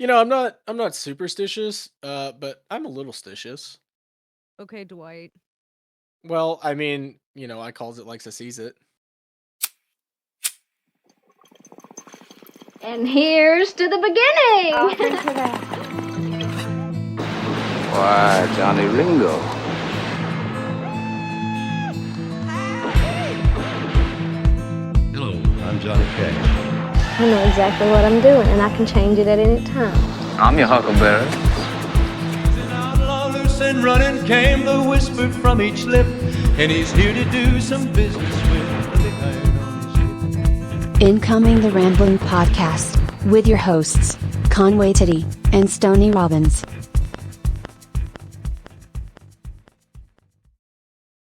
I'm not superstitious, but I'm a little stitious. Okay, Dwight. Well, I mean, I calls it likes to sees it. And here's to the I'll beginning. drink to that. Why, Johnny Ringo. Hello, I'm Johnny Cash. I know exactly what I'm doing, and I can change it at any time. I'm your huckleberry. An outlaw loose and running came the whisper from each lip, and he's here to do some business with the big iron on his hip. Incoming the Rambling Podcast, with your hosts, Conway Stoney and Stoney Robbins.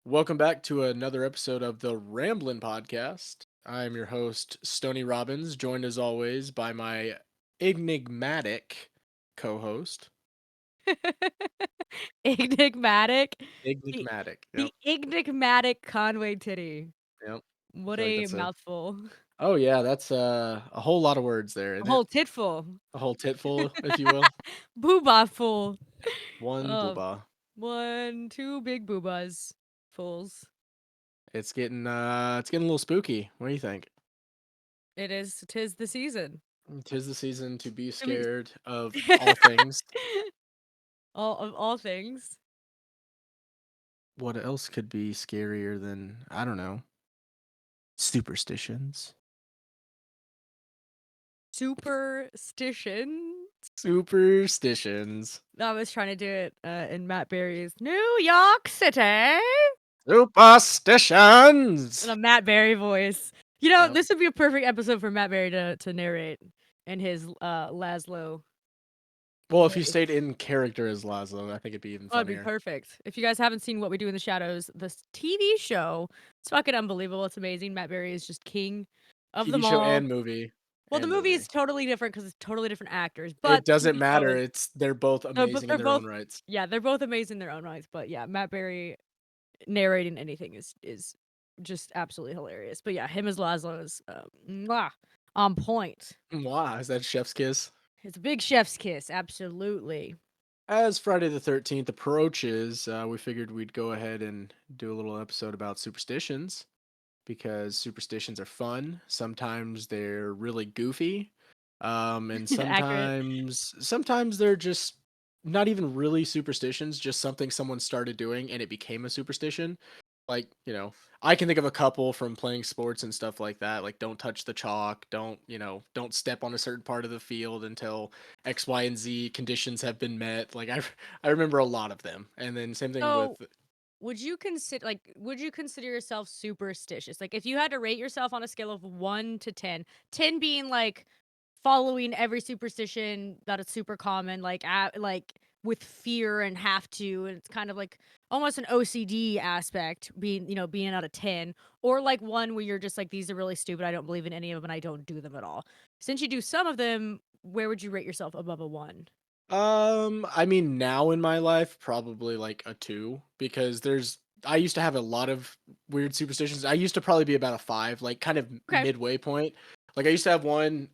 Welcome back to another episode of the Ramblin' Podcast. I'm your host, Stoney Robbins, joined as always by my enigmatic co-host. Enigmatic. The, Enigmatic. Yep. the enigmatic Conway Titty. Yep. I What feel like a that's a mouthful. Oh yeah, that's a whole lot of words there, A isn't it? whole titful. A whole titful, if you will. Boobah full. One Uh, booba. two big boobas. Fulls. It's getting a little spooky. What do you think? Tis the season. Tis the season to be I mean, scared of all things. all things. What else could be scarier than, I don't know, superstitions? Superstition. Superstitions. I was trying to do it in Matt Berry's New York City. Superstitions. In a Matt Berry voice. Yep. This would be a perfect episode for Matt Berry to narrate in his Laszlo Well, if you voice. stayed in character as Laszlo, I think it'd be even Oh, it'd be funnier. perfect. If you guys haven't seen What We Do in the Shadows, this TV show, it's fucking unbelievable. It's amazing. Matt Berry is just king of TV them show all. and movie. Well, the And movie is movie. totally different because it's totally different actors, but It the doesn't TV show matter. is They're both no, but amazing in they're their both own rights. yeah, they're both amazing in their own rights. But yeah, Matt Berry narrating anything is just absolutely hilarious. But yeah, him as Laszlo is on point. Wow, is that chef's kiss? It's a big chef's kiss, absolutely. As Friday the 13th approaches, we figured we'd go ahead and do a little episode about superstitions because superstitions are fun. Sometimes they're really goofy. And Accurate. sometimes they're just not even really superstitions, just something someone started doing and it became a superstition. Like, I can think of a couple from playing sports and stuff like that. Like, don't touch the chalk. Don't step on a certain part of the field until X, Y, and Z conditions have been met. Like, I remember a lot of them. And then same thing with, So would you consider yourself superstitious? Like if you had to rate yourself on a scale of 1 to 10, 10 being like following every superstition that is super common, like with fear and have to, and it's kind of like almost an OCD aspect being out of 10, or like one where you're just like, these are really stupid. I don't believe in any of them and I don't do them at all. Since you do some of them, where would you rate yourself above a 1? I mean, now in my life, probably like a two because I used to have a lot of weird superstitions. I used to probably be about a five, like kind of Okay. midway point. Like I used to have one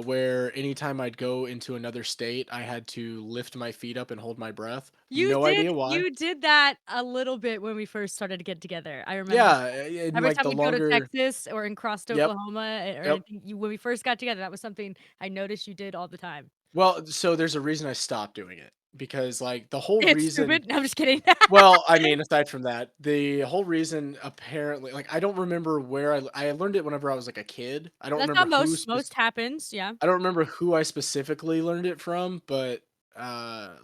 where anytime I'd go into another state, I had to lift my feet up and hold my breath. No idea why. You did that a little bit when we first started to get together, I remember Yeah, that. and Every like time the we'd go to longer. Texas or and crossed Yep, Oklahoma or yep. anything, when we first got together, that was something I noticed you did all the time. Well, so there's a reason I stopped doing it because like the whole It's reason. stupid. No, I'm just kidding. Well, I mean, aside from that, the whole reason apparently, like, I don't remember where I learned it whenever I was like a kid. That's how most happens, yeah. I don't remember who I specifically learned it from, but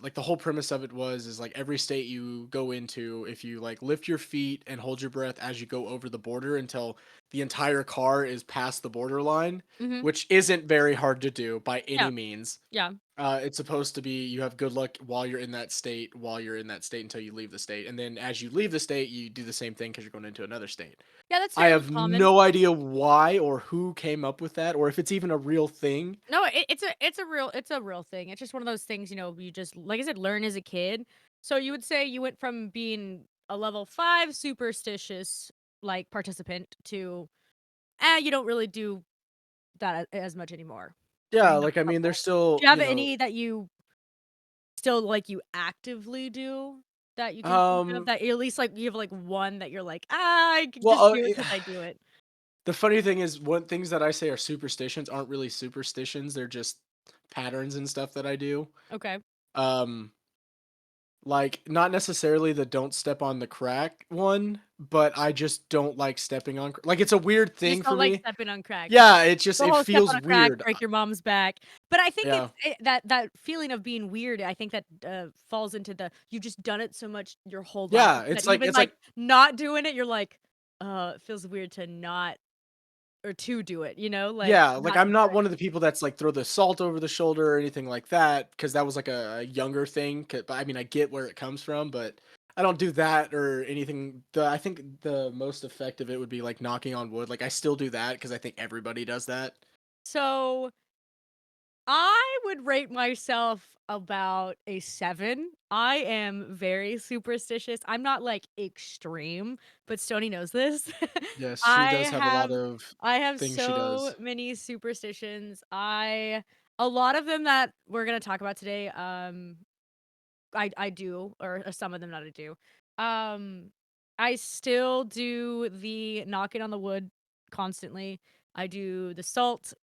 like the whole premise of it is like every state you go into, if you like lift your feet and hold your breath as you go over the border until the entire car is past the borderline, Mhm. which isn't very hard to do by Yeah, any means. yeah. It's supposed to be you have good luck while you're in that state until you leave the state, and then as you leave the state, you do the same thing because you're going into another state. Yeah, that's I fairly have common. no idea why or who came up with that, or if it's even a real thing. No, it's a real thing. It's just one of those things, you just like I said, learn as a kid. So you would say you went from being a level 5 superstitious like participant to you don't really do that as much anymore. Yeah, Name a like, I mean, couple. there's still, Do you have any that you still, like, you actively do that you can think of um, that at least, like, you have, like, one that you're like, "Ah, I can well, just do it 'cause I do it." the funny thing is, what things that I say are superstitions aren't really superstitions. They're just patterns and stuff that I do. Okay. Um, like not necessarily the don't step on the crack one, but I just don't like stepping on. Like it's a weird You just thing for don't like me. stepping on cracks. Yeah, it just The it whole step feels on a crack, weird. break your mom's back. But I think Yeah, that feeling of being weird, I think that, falls into the you've just done it so much your whole life yeah. that It's like even, it's like like, not doing it, you're like, it feels weird to not or to do it," like, yeah, like not to I'm do not it. one of the people that's like throw the salt over the shoulder or anything like that because that was like a younger thing. But I mean, I get where it comes from, but I don't do that or anything. I think the most effective it would be like knocking on wood. Like I still do that because I think everybody does that. So I would rate myself about a 7. I am very superstitious. I'm not, like, extreme, but Stoney knows this. Yes, she I does have a have lot of I have things she so does. many superstitions. A lot of them that we're gonna talk about today, I do, or some of them that I do. Um, I still do the knocking on the wood constantly. I do the salt,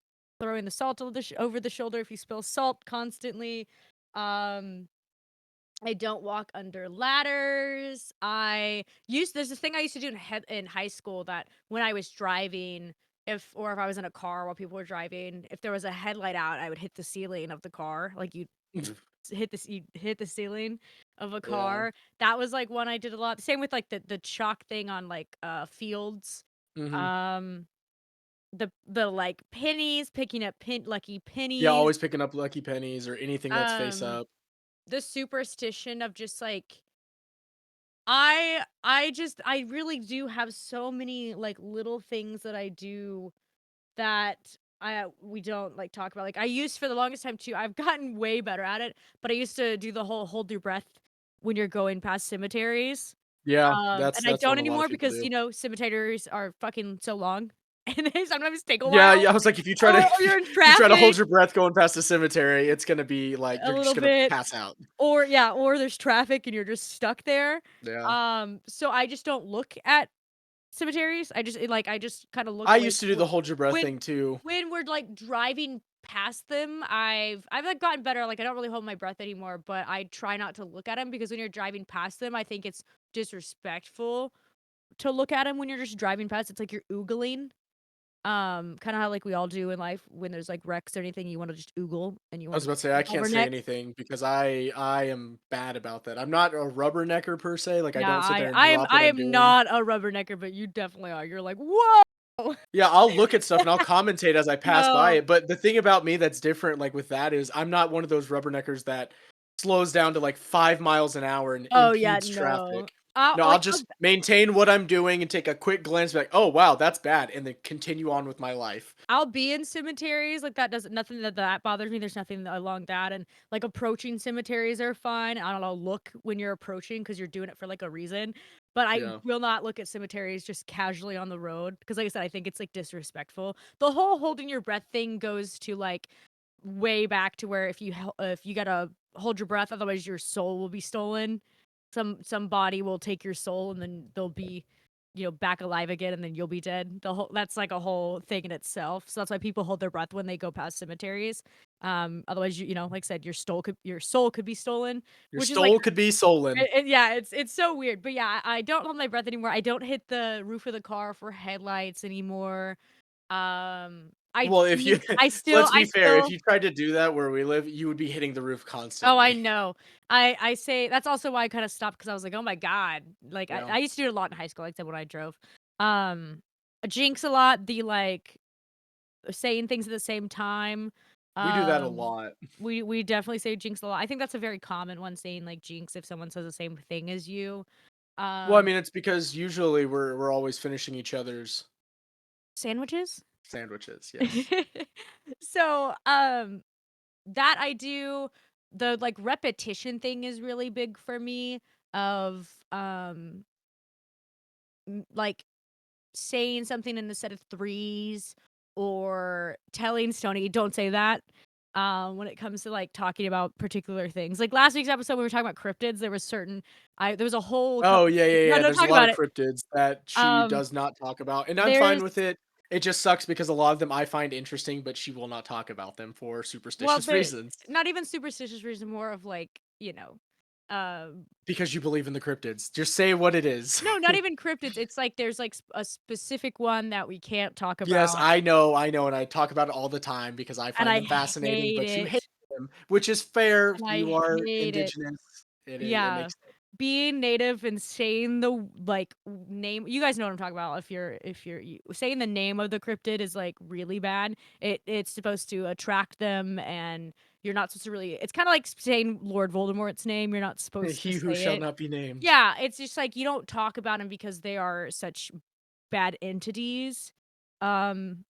throwing the salt over the shoulder if you spill salt constantly. Um, I don't walk under ladders. There's a thing I used to do in high school that when I was driving, if I was in a car while people were driving, if there was a headlight out, I would hit the ceiling of the car. Like you hit the ceiling of a Yeah. car. That was, like, one I did a lot. Same with, like, the chalk thing on, like, fields. Mhm. Um, like, pennies, picking up lucky Yeah, pennies. always picking up lucky pennies or anything that's face Um, up. the superstition of just, like I really do have so many, like, little things that I do that we don't, like, talk about. Like, I used for the longest time too I've gotten way better at it, but I used to do the whole hold your breath when you're going past cemeteries. Yeah, And I that's don't one a lot of anymore people because, do. cemeteries are fucking so long, and they sometimes take a Yeah, while, yeah, I was like, if you try to or you're in if you try to hold traffic your breath going past a cemetery, it's gonna be like a you're just little gonna bit. pass out. Or yeah, or there's traffic and you're just stuck there. Yeah. So I just don't look at cemeteries. I just kinda look I away used to do from the hold your breath when thing too. when we're, like, driving past them, I've, like, gotten better, like, I don't really hold my breath anymore, but I try not to look at them because when you're driving past them, I think it's disrespectful to look at them when you're just driving past. It's like you're oogling, kinda how, like, we all do in life when there's, like, wrecks or anything, you wanna just oogle and you I was wanna about to say I can't say rubberneck. anything because I am bad about that. I'm not a rubbernecker per se, like I Yeah, don't sit I there and I am drop what I I'm am doing. not a rubbernecker, but you definitely are. You're like, "Whoa!" Yeah, I'll look at stuff and I'll commentate as I pass by No. it, but the thing about me that's different, like, with that is I'm not one of those rubberneckers that slows down to, like, 5 miles an hour and Oh, yeah, impedes no. traffic. No, I'll I'll just maintain what I'm doing and take a quick glance, be like, "Oh, wow, that's bad," and then continue on with my life. I'll be in cemeteries, like, that doesn't nothing that bothers me, there's nothing along that, and, like, approaching cemeteries are fine. I don't know, look when you're approaching because 'cause you're doing it for, like, a reason, but I Yeah. will not look at cemeteries just casually on the road because, like I said, I think it's, like, disrespectful. The whole holding your breath thing goes to, like, way back to where if you gotta hold your breath, otherwise your soul will be stolen. Some body will take your soul, and then they'll be back alive again, and then you'll be dead. That's like a whole thing in itself. So that's why people hold their breath when they go past cemeteries. Otherwise, like I said, your soul could be stolen, Your which is like, soul could be stolen. yeah, it's so weird. But yeah, I don't hold my breath anymore. I don't hit the roof of the car for headlights anymore. Well, if you let's I be fair, if still you tried to do that where we live, you would be hitting the roof Oh, I constantly. know. I say that's also why I kinda stopped because I was like, "Oh my god." Like, I Yeah. I used to do it a lot in high school, like I said, when I drove. Um, jinx a lot, like, saying things at the same time. We do that a Um, lot. we definitely say jinx a lot. I think that's a very common one, saying, like, jinx if someone says the same thing as you. Well, I Um, mean, it's because usually we're always finishing each other's sandwiches? sandwiches, yes. So, that I do. The, like, repetition thing is really big for me of, like, saying something in a set of threes or telling Stoney, "Don't say that." When it comes to like talking about particular things, like last week's episode, when we were talking about cryptids, there was a whole Oh, couple. yeah, yeah, No, yeah, don't there's a talk lot about of it. cryptids that she Um, does not talk about, and I'm fine there's with it. It just sucks because a lot of them I find interesting, but she will not talk about them for well, superstitious there reasons. not even superstitious reason, more of like um, Because you believe in the cryptids. Just say what it is. no, not even cryptids. It's like there's like a specific one that we can't talk Yes, about, I know, and I talk about it all the time because I and find I them fascinating, hate but you hate it, them, which is fair. and You I are hate it. indigenous. It Yeah. makes sense. Being native and saying the like name, you guys know what I'm talking about. Saying the name of the cryptid is like really bad. It's supposed to attract them, and you're not supposed to really. It's kind of like saying Lord Voldemort's name. You're not supposed to He who say shall it. not be named. Yeah, it's just like you don't talk about them because they are such bad entities, um,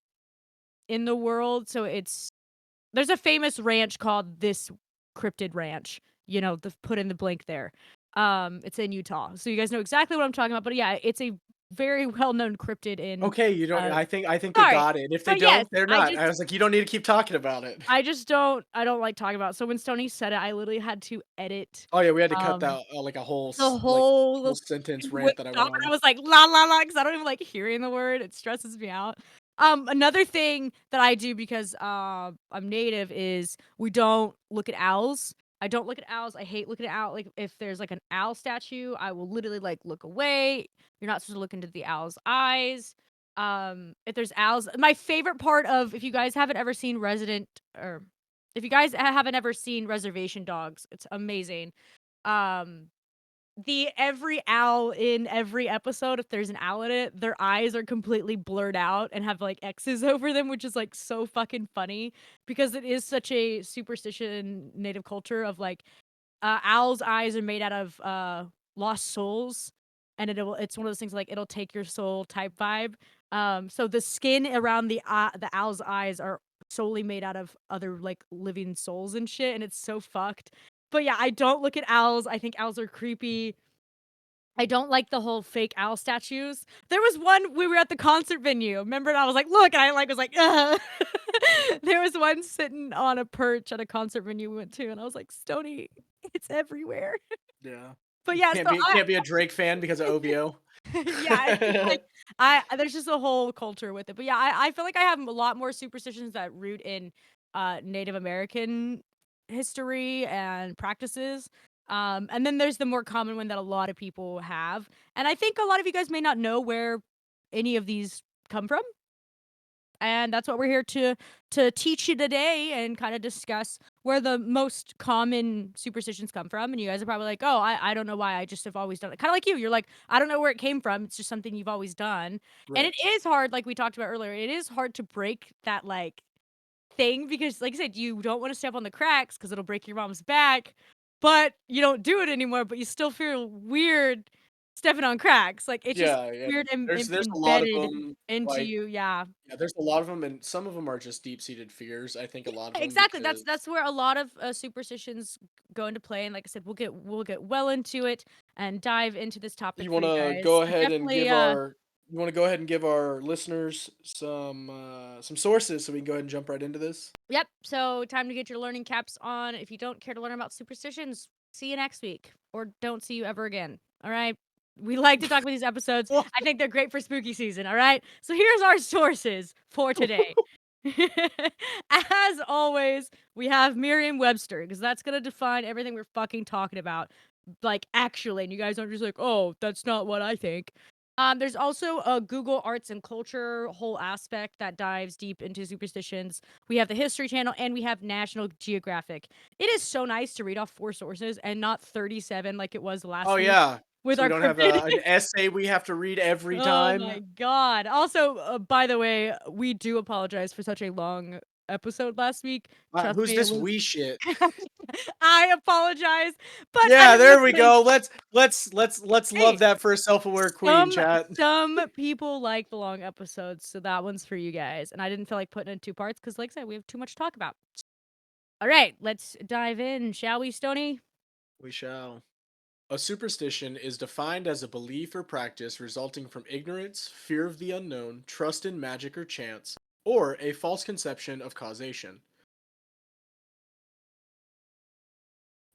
in the world. So there's a famous ranch called this cryptid ranch. The put in the blank there. It's in Utah. So you guys know exactly what I'm talking about. But yeah, it's a very well-known cryptid in Okay, you don't uh I think they sorry. got it. If they But yes, don't, they're not. I was like, you don't need to keep talking about it. I don't like talking about it. So when Stoney said it, I literally had to edit Oh yeah, we had to cut um that like a whole the whole whole sentence with rant that I stop, went and I on. was like, "La, la, la," because I don't even like hearing the word, it stresses me out. Another thing that I do because, I'm native is we don't look at owls. I don't look at owls, I hate looking at owl like, if there's, like, an owl statue, I will literally, like, look away. You're not supposed to look into the owl's eyes. If there's owls my favorite part of if you guys haven't ever seen Reservation Dogs, it's amazing. Um the every owl in every episode, if there's an owl in it, their eyes are completely blurred out and have, like, X's over them, which is, like, so fucking funny because it is such a superstition native culture of, like, owls' eyes are made out of, lost souls, and it's one of those things, like, it'll take your soul type vibe. So the skin around the owl's eyes are solely made out of other, like, living souls and shit, and it's so fucked. But yeah, I don't look at owls. I think owls are creepy. I don't like the whole fake owl statues. There was one we were at the concert venue, remember? And I was like, "Look," and I, like, was like, "Ugh." There was one sitting on a perch at a concert venue we went to, and I was like, "Stony, it's everywhere." Yeah. But yeah, so Can't be a Drake fan because of OVO. yeah, it's just like I there's just a whole culture with it. But yeah, I feel like I have a lot more superstitions that root in Native American history and practices. And then there's the more common one that a lot of people have. And I think a lot of you guys may not know where any of these come from. And that's what we're here to teach you today and kind of discuss where the most common superstitions come from. And you guys are probably like, "Oh, I don't know why. I just have always done it." Kind of like you. You're like, "I don't know where it came from. It's just something you've always done." And Right. it is hard, like we talked about earlier. It is hard to break that like thing because, like I said, you don't want to step on the cracks because it'll break your mom's back, but you don't do it anymore. But you still feel weird stepping on cracks. Like it's just Yeah, yeah. weird There's a lot of embedded them, into like you. Yeah. yeah, there's a lot of them, and some of them are just deep-seated fears, I think a lot of them Exactly. because That's where a lot of superstitions go into play, and like I said, we'll get well into it and dive into this topic you for you wanna guys. go So ahead and definitely, give our you wanna go ahead and give our listeners some sources so we can go ahead and jump right into this? yep. So time to get your learning caps on. If you don't care to learn about superstitions, see you next week, or don't see you ever again. All right. We like to talk about these episodes. I think they're great for spooky season. All right. So here's our sources for today. As always, we have Merriam-Webster because that's gonna define everything we're fucking talking about, like actually. And you guys aren't just like, "Oh, that's not what I think." There's also a Google Arts and Culture whole aspect that dives deep into superstitions. We have the History Channel and we have National Geographic. It is so nice to read off 4 sources and not 37 like it was Oh, last week yeah. with So we our don't have cryptid. an essay we have to read every Oh time. my god. Also, by the way, we do apologize for such a long episode last week. Trust Who's me, it this was "we" shit? I apologize, but I Yeah, mean, there we listen, go. Let's love hey, that for a self-aware queen, some chat. some people like the long episodes, so that one's for you guys, and I didn't feel like putting it in 2 parts because, like I said, we have too much to talk about. Alright, let's dive in, shall we, Stony? We shall. A superstition is defined as a belief or practice resulting from ignorance, fear of the unknown, trust in magic or chance, or a false conception of causation.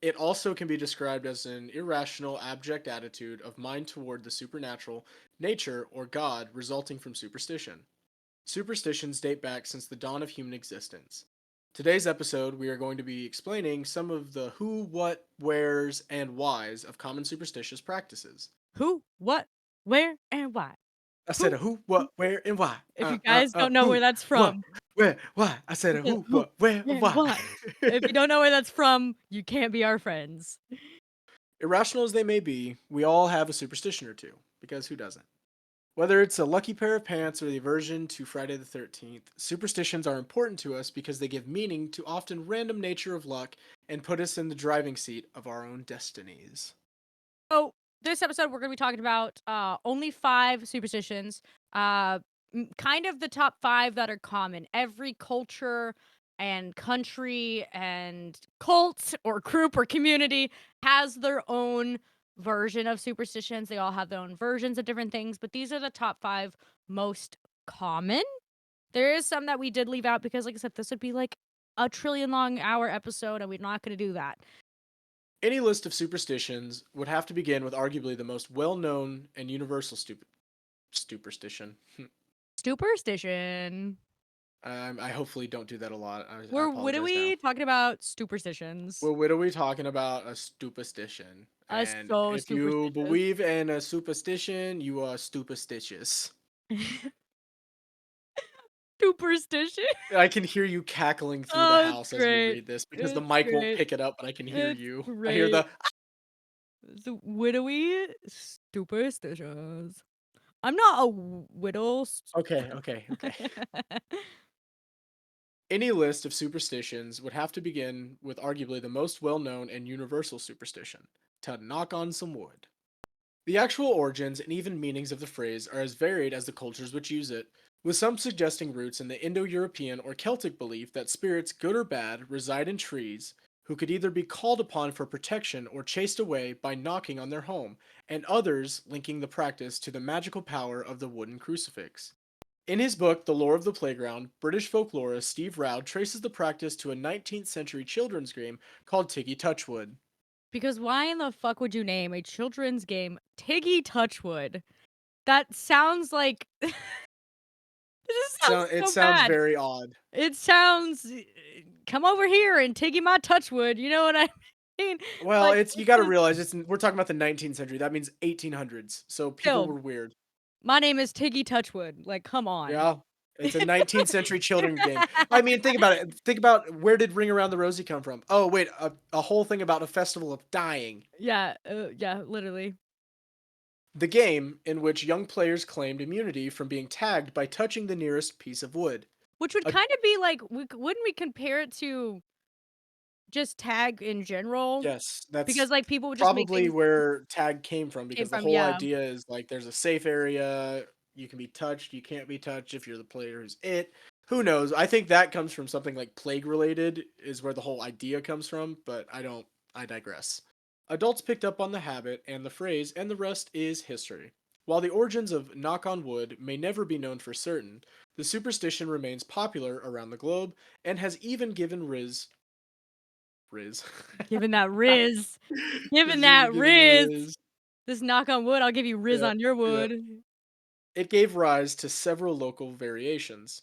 It also can be described as an irrational, abject attitude of mind toward the supernatural, nature, or God resulting from superstition. Superstitions date back since the dawn of human existence. Today's episode, we are going to be explaining some of the who, what, wheres, and whys of common superstitious practices. Who, what, where, and why? I said a Who? who, what, where, and why. If you guys don't know where Who, that's what, from, where, why. I said a then who, who, what, where, and where, why. why? If you don't know where that's from, you can't be our friends. Irrational as they may be, we all have a superstition or two, because who doesn't? Whether it's a lucky pair of pants or the aversion to Friday the 13th, superstitions are important to us because they give meaning to often random nature of luck and put us in the driving seat of our own destinies. So this episode, we're going to be talking about only 5 superstitions. Kind of the top 5 that are common. Every culture and country and cult or group or community has their own version of superstitions. They all have their own versions of different things, but these are the top 5 most common. There is some that we did leave out because, like I said, this would be like a trillion long hour episode, and we're not going to do that. Any list of superstitions would have to begin with arguably the most well-known and universal superstition. Superstition. I hopefully don't do that a lot. I What are apologize now. we talking about? Superstitions. Well, what are we talking about? A superstition. A And so if you superstitious. believe in a superstition, you are superstitious. Superstition. I can hear you cackling through the Oh, it's house as we great. read this because the It's mic won't great. pick it up, but I can hear It's you. I hear great. the So widowy superstitions. I'm not a widow. okay. Any list of superstitions would have to begin with arguably the most well-known and universal superstition, to knock on some wood. The actual origins and even meanings of the phrase are as varied as the cultures which use it, with some suggesting roots in the Indo-European or Celtic belief that spirits, good or bad, reside in trees, who could either be called upon for protection or chased away by knocking on their home, and others linking the practice to the magical power of the wooden crucifix. In his book, The Lore of the Playground, British folklorist Steve Roud traces the practice to a 19th century children's game called Tiggy Touchwood. Because why in the fuck would you name a children's game Tiggy Touchwood? That sounds like this sounds It so sounds bad. very odd. It sounds come over here and Tiggy my Touchwood. You know what I mean? Well, Like, you got to realize we're talking about the 19th century. That means 1800s. So people still, were weird. my name is Tiggy Touchwood. Like, come on. Yeah. It's a 19th century children game. I mean, think about it. Think about where did Ring Around the Rosie come from? Oh, wait, a whole thing about a festival of dying. Yeah, literally. The game in which young players claimed immunity from being tagged by touching the nearest piece of wood. Which would A- kind of be like, wouldn't we compare it to just tag in general? Yes, that's Because like people would just make probably things where tag came from came because the from, whole yeah. idea is like there's a safe area, you can be touched, you can't be touched if you're the player who's it. Who knows? I think that comes from something like plague related is where the whole idea comes from, but I digress. Adults picked up on the habit and the phrase and the rest is history. While the origins of knock on wood may never be known for certain, the superstition remains popular around the globe and has even given Riz. Given that Riz. Given Has that even given Riz. Riz. This knock on wood, I'll give you Riz Yep, on your yep. wood. It gave rise to several local variations.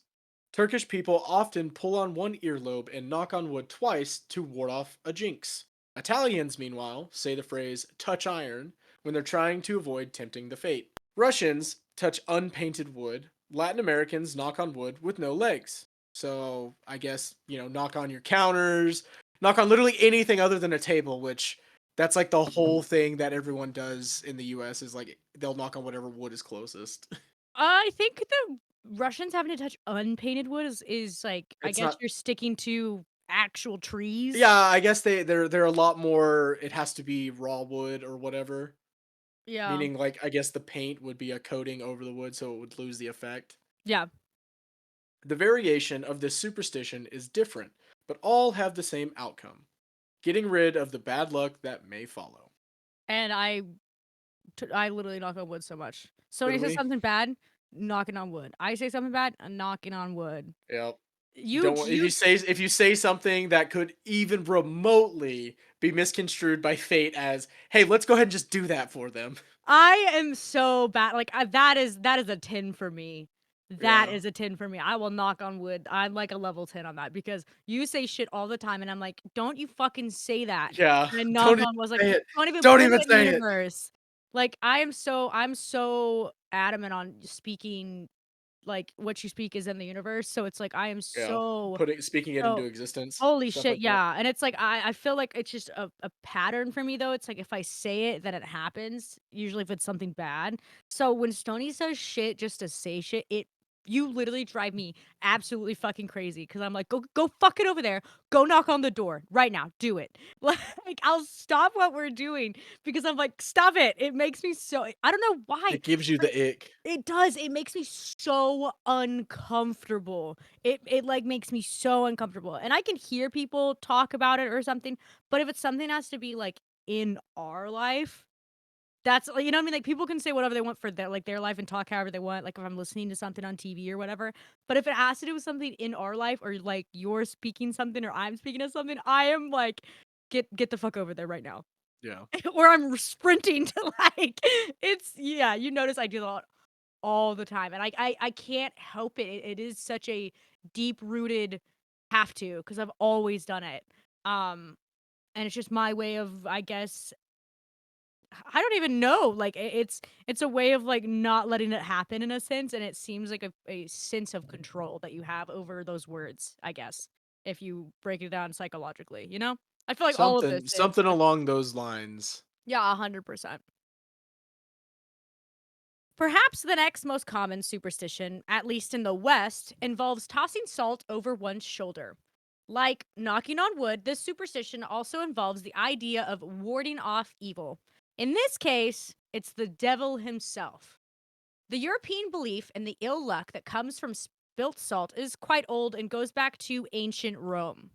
Turkish people often pull on one earlobe and knock on wood twice to ward off a jinx. Italians, meanwhile, say the phrase touch iron when they're trying to avoid tempting the fate. Russians touch unpainted wood. Latin Americans knock on wood with no legs. So I guess, knock on your counters, knock on literally anything other than a table, which that's like the whole thing that everyone does in the US is like they'll knock on whatever wood is closest. I think the Russians having to touch unpainted wood is like, I It's guess not you're sticking to actual trees. Yeah, I guess they're a lot more it has to be raw wood or whatever. Yeah. Meaning like I guess the paint would be a coating over the wood so it would lose the effect. Yeah. The variation of this superstition is different, but all have the same outcome. Getting rid of the bad luck that may follow. And I literally knock on wood so much. So when you said Literally? something bad, knocking on wood. I say something bad, I'm knocking on wood. Yep. You Don't you if you say something that could even remotely be misconstrued by fate as, "Hey, let's go ahead and just do that for them." I am so bad. Like that is a 10 for me. That Yeah. is a 10 for me. I will knock on wood. I'm like a level 10 on that because you say shit all the time and I'm like, "Don't you fucking say that." Yeah. And I knock Don't even on was like, say it. "Don't even Don't put even it in the say it. universe." Like I'm so adamant on speaking like what you speak is in the universe. So it's like I am Yeah. so Speaking it into so existence, holy stuff shit, like that. yeah, and it's like I feel like it's just a pattern for me, though, it's like if I say it, then it happens, usually if it's something bad. So when Stoney says shit just to say shit, you literally drive me absolutely fucking crazy because 'cause I'm like, "Go fuck it over there. Go knock on the door right now. Do it." Like, I'll stop what we're doing because I'm like, "Stop it." It makes me so I don't know why, It gives you but the ick. it does, it makes me so uncomfortable. It, like, makes me so uncomfortable, and I can hear people talk about it or something, but if it's something that has to be, like, in our life, that's like, you know what I mean? Like, people can say whatever they want for their life and talk however they want, like, if I'm listening to something on TV or whatever, but if it has to do with something in our life or, like, you're speaking something or I'm speaking of something, I am like, "Get the fuck over there right now." Yeah. Or I'm sprinting to, like it's yeah, you notice I do that all the time, and I can't help it. It is such a deep-rooted have to because 'cause I've always done it. Um, and it's just my way of, I guess I don't even know, like, it's a way of, like, not letting it happen in a sense, and it seems like a sense of control that you have over those words, I guess, if you break it down psychologically, you know? I feel like all of this is, Something but along those lines. yeah, 100%. Perhaps the next most common superstition, at least in the West, involves tossing salt over one's shoulder. Like knocking on wood, this superstition also involves the idea of warding off evil. In this case, it's the devil himself. The European belief in the ill luck that comes from spilt salt is quite old and goes back to ancient Rome.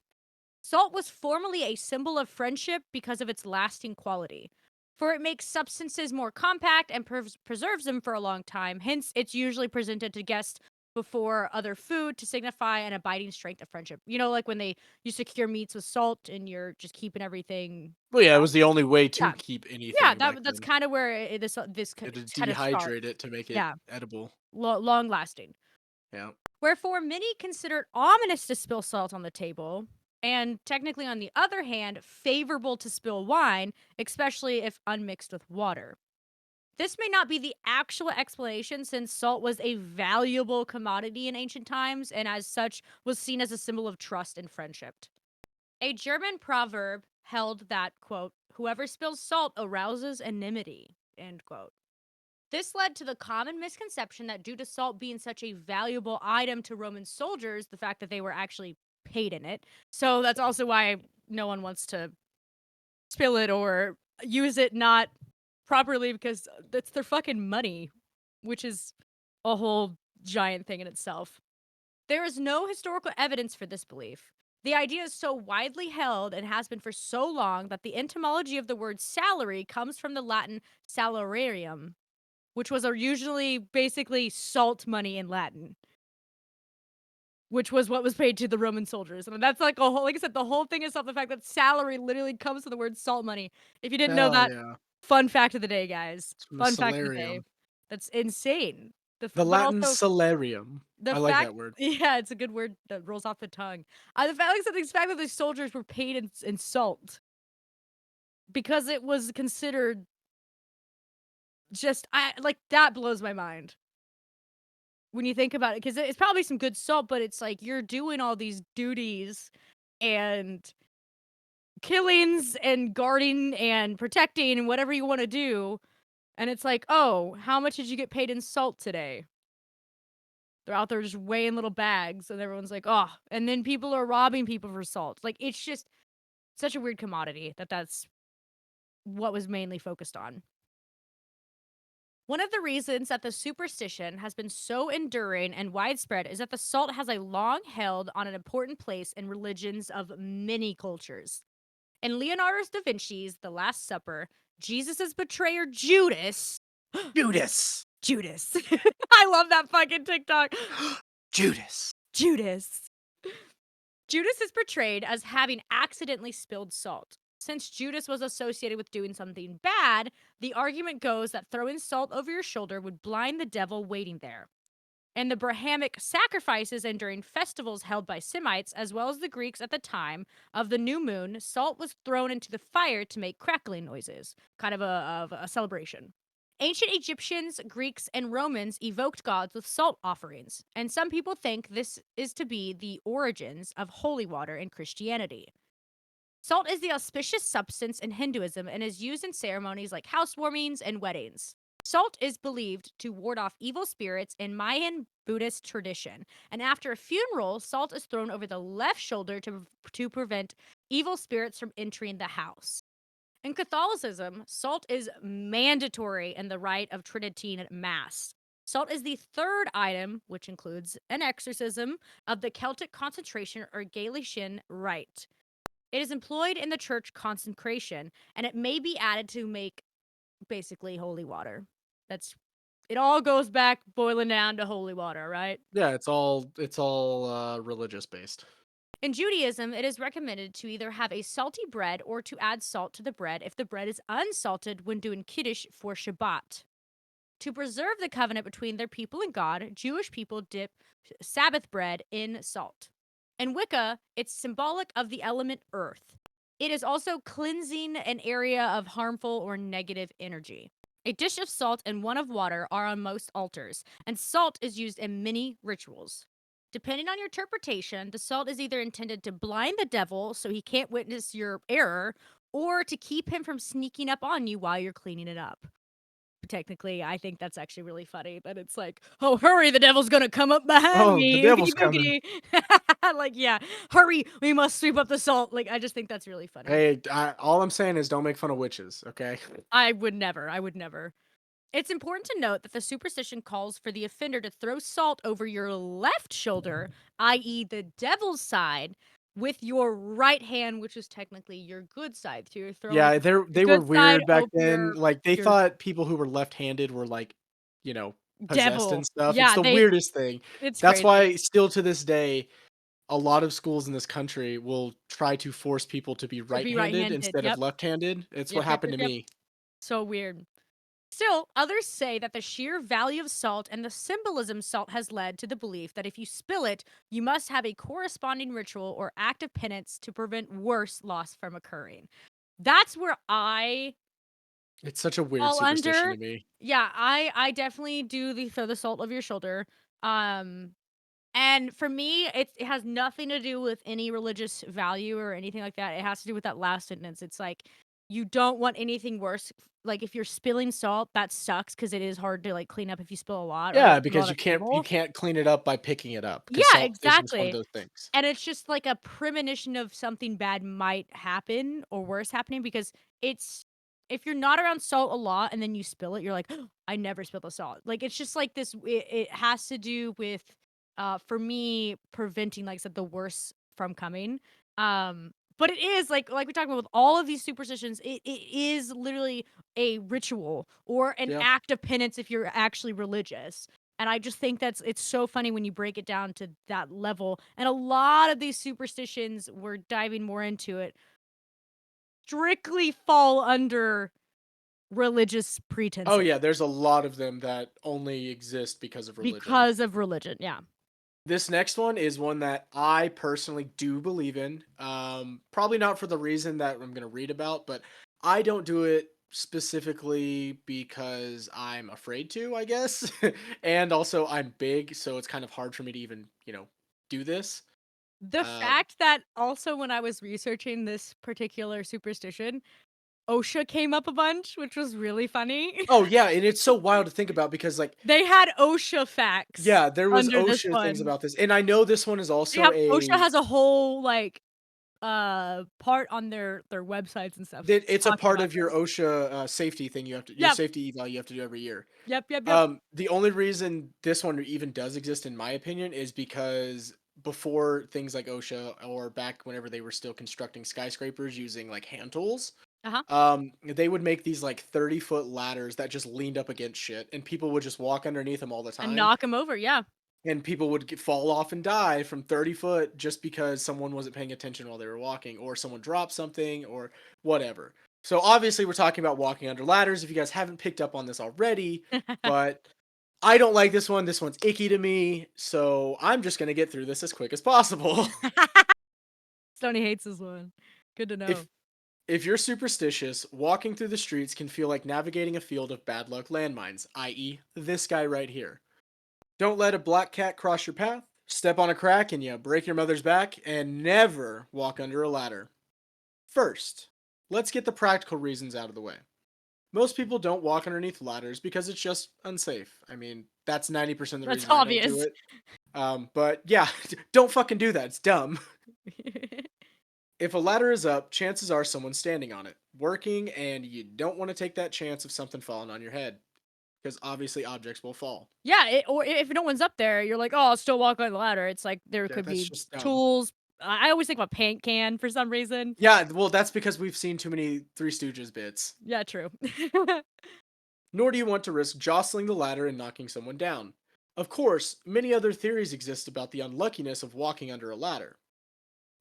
Salt was formerly a symbol of friendship because of its lasting quality. For it makes substances more compact and preserves them for a long time. Hence, it's usually presented to guests before other food to signify an abiding strength of friendship. You know, like when they used to cure meats with salt and you're just keeping everything. Well, yeah, it was the only way to Yeah, keep yeah. anything back That's then. kind of where this It'd kind of starts. dehydrate it to make it Yeah, edible. long lasting. Yeah. Wherefore, many consider it ominous to spill salt on the table, and technically, on the other hand, favorable to spill wine, especially if unmixed with water. This may not be the actual explanation since salt was a valuable commodity in ancient times and, as such, was seen as a symbol of trust and friendship. A German proverb held that, quote, whoever spills salt arouses enmity, end quote. This led to the common misconception that due to salt being such a valuable item to Roman soldiers, the fact that they were actually paid in it. So that's also why no one wants to spill it or use it not properly because that's their fucking money, which is a whole giant thing in itself. There is no historical evidence for this belief. The idea is so widely held and has been for so long that the etymology of the word salary comes from the Latin salarium, which was usually basically salt money in Latin, which was what was paid to the Roman soldiers. And that's like a whole, like I said, the whole thing is off the fact that salary literally comes from the word salt money. If you didn't know Hell that, yeah. fun fact of the day, guys. It's from the Fun fact of the day. solarium. That's insane. The But Latin also solarium. the I like fact, that word. yeah, it's a good word that rolls off the tongue. The fact, like I said, the fact that the soldiers were paid in salt because it was considered just, I like that blows my mind. When you think about it, because it's probably some good salt, but it's like you're doing all these duties and killings and guarding and protecting and whatever you want to do. And it's like, oh, how much did you get paid in salt today? They're out there just weighing little bags, and everyone's like, oh, and then people are robbing people for salt. Like, it's just such a weird commodity that's what was mainly focused on. One of the reasons that the superstition has been so enduring and widespread is that the salt has a long held on an important place in religions of many cultures. In Leonardo da Vinci's The Last Supper, Jesus' betrayer Judas, Judas. Judas. I love that fucking TikTok. Judas. Judas. Judas is portrayed as having accidentally spilled salt. Since Judas was associated with doing something bad, the argument goes that throwing salt over your shoulder would blind the devil waiting there. In the Brahmic sacrifices and during festivals held by Semites, as well as the Greeks at the time of the new moon, salt was thrown into the fire to make crackling noises, kind of a celebration. Ancient Egyptians, Greeks, and Romans evoked gods with salt offerings, and some people think this is to be the origins of holy water in Christianity. Salt is the auspicious substance in Hinduism and is used in ceremonies like housewarmings and weddings. Salt is believed to ward off evil spirits in Mayan Buddhist tradition, and after a funeral, salt is thrown over the left shoulder to prevent evil spirits from entering the house. In Catholicism, salt is mandatory in the rite of Tridentine Mass. Salt is the third item, which includes an exorcism, of the Celtic consecration or Galician rite. It is employed in the church consecration, and it may be added to make basically holy water. It all goes back boiling down to holy water, right? Yeah, it's all religious based. In Judaism, it is recommended to either have a salty bread or to add salt to the bread if the bread is unsalted when doing Kiddush for Shabbat. To preserve the covenant between their people and God, Jewish people dip Sabbath bread in salt. In Wicca, it's symbolic of the element earth. It is also cleansing an area of harmful or negative energy. A dish of salt and one of water are on most altars, and salt is used in many rituals. Depending on your interpretation, the salt is either intended to blind the devil so he can't witness your error, or to keep him from sneaking up on you while you're cleaning it up. Technically, I think that's actually really funny that it's like, oh, hurry, the devil's gonna come up behind Oh, the me. devil's Oogity coming. boogity. Like, yeah, hurry, we must sweep up the salt. Like, I just think that's really funny. Hey, all I'm saying is don't make fun of witches, okay? I would never. I would never. It's important to note that the superstition calls for the offender to throw salt over your left shoulder, i.e., the devil's side, with your right hand, which is technically your good side. So you're throwing Yeah, the they were good side weird back over then. Like they your thought people who were left-handed were like, you know, possessed and devil. stuff. It's Yeah, the weirdest thing. it's That's crazy. why still to this day, a lot of schools in this country will try to force people to be To be right-handed right-handed. instead of Yep. left-handed. It's what Yep, yep, happened yep, to yep. me. So weird. Still, others say that the sheer value of salt and the symbolism salt has led to the belief that if you spill it, you must have a corresponding ritual or act of penance to prevent worse loss from occurring. That's where I It's such a weird fall superstition under. to me. Yeah, I definitely do the throw the salt over your shoulder. Um and for me, it has nothing to do with any religious value or anything like that. It has to do with that last sentence. It's like you don't want anything worse. Like if you're spilling salt, that sucks because it is hard to like clean up if you spill a lot or like Yeah, spill because on a you table. can't clean it up by picking it up because Yeah, salt is just one of exactly. those things. And it's just like a premonition of something bad might happen or worse happening because it's if you're not around salt a lot and then you spill it, you're like, I never spill the salt. Like it's just like this. It has to do with, for me, preventing, like I said, the worst from coming. But it is like we talked about with all of these superstitions, it is literally a ritual or an Yeah. act of penance if you're actually religious. And I just think it's so funny when you break it down to that level. And a lot of these superstitions, we're diving more into it, strictly fall under religious Oh pretenses yeah, there's a lot of them that only exist because of religion. because of religion. Yeah. This next one is one that I personally do believe in. Probably not for the reason that I'm going to read about, but I don't do it specifically because I'm afraid to, I guess. And also I'm big, so it's kind of hard for me to even, do this. The Uh, fact that also when I was researching this particular superstition, OSHA came up a bunch, which was really funny. oh yeah, and it's so wild to think about because like They had OSHA facts yeah, there was under this OSHA things one. about this. And I know this one is also Yeah, OSHA a has a whole like part on their websites and stuff that it's a talking part about of your this. OSHA safety thing your Yep. safety eval you have to do every year. Yep, yep, yep. The only reason this one even does exist, in my opinion, is because before things like OSHA or back whenever they were still constructing skyscrapers using like hand tools, They would make these like 30-foot ladders that just leaned up against shit, and people would just walk underneath them all the And time. knock him over, yeah. And people would fall off and die from 30 foot just because someone wasn't paying attention while they were walking, or someone dropped something, or whatever. So obviously, we're talking about walking under ladders. If you guys haven't picked up on this already, but I don't like this one. This one's icky to me, so I'm just gonna get through this as quick as possible. Stoney hates this one. Good to know. If you're superstitious, walking through the streets can feel like navigating a field of bad luck landmines, i.e., this guy right here. Don't let a black cat cross your path, step on a crack and you break your mother's back, and never walk under a ladder. First, let's get the practical reasons out of the way. Most people don't walk underneath ladders because it's just unsafe. I mean, that's 90% of the That's reason I don't obvious. do it. But yeah, don't fucking do that. It's dumb. If a ladder is up, chances are someone's standing on it, working, and you don't want to take that chance of something falling on your head. Because obviously objects will fall. Yeah, or if no one's up there, you're like, oh, I'll still walk on the ladder. It's like there Yeah, could that's be just dumb. tools. I always think of a paint can for some reason. Yeah, well, that's because we've seen too many Three Stooges bits. Yeah, true. Nor do you want to risk jostling the ladder and knocking someone down. Of course, many other theories exist about the unluckiness of walking under a ladder.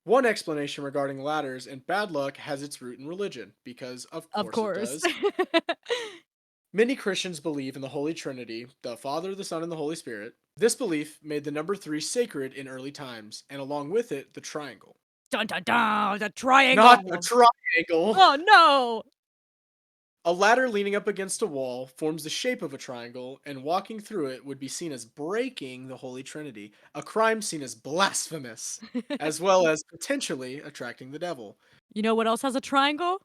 One explanation regarding ladders and bad luck has its root in religion, because of course it does. Many Christians believe in the Holy Trinity, the Father, the Son, and the Holy Spirit. This belief made the number 3 sacred in early times, and along with it, the triangle. Dun dun dun! The triangle. Not the triangle! Oh no! A ladder leaning up against a wall forms the shape of a triangle, and walking through it would be seen as breaking the Holy Trinity, a crime seen as blasphemous, as well as potentially attracting the devil. You know what else has a triangle?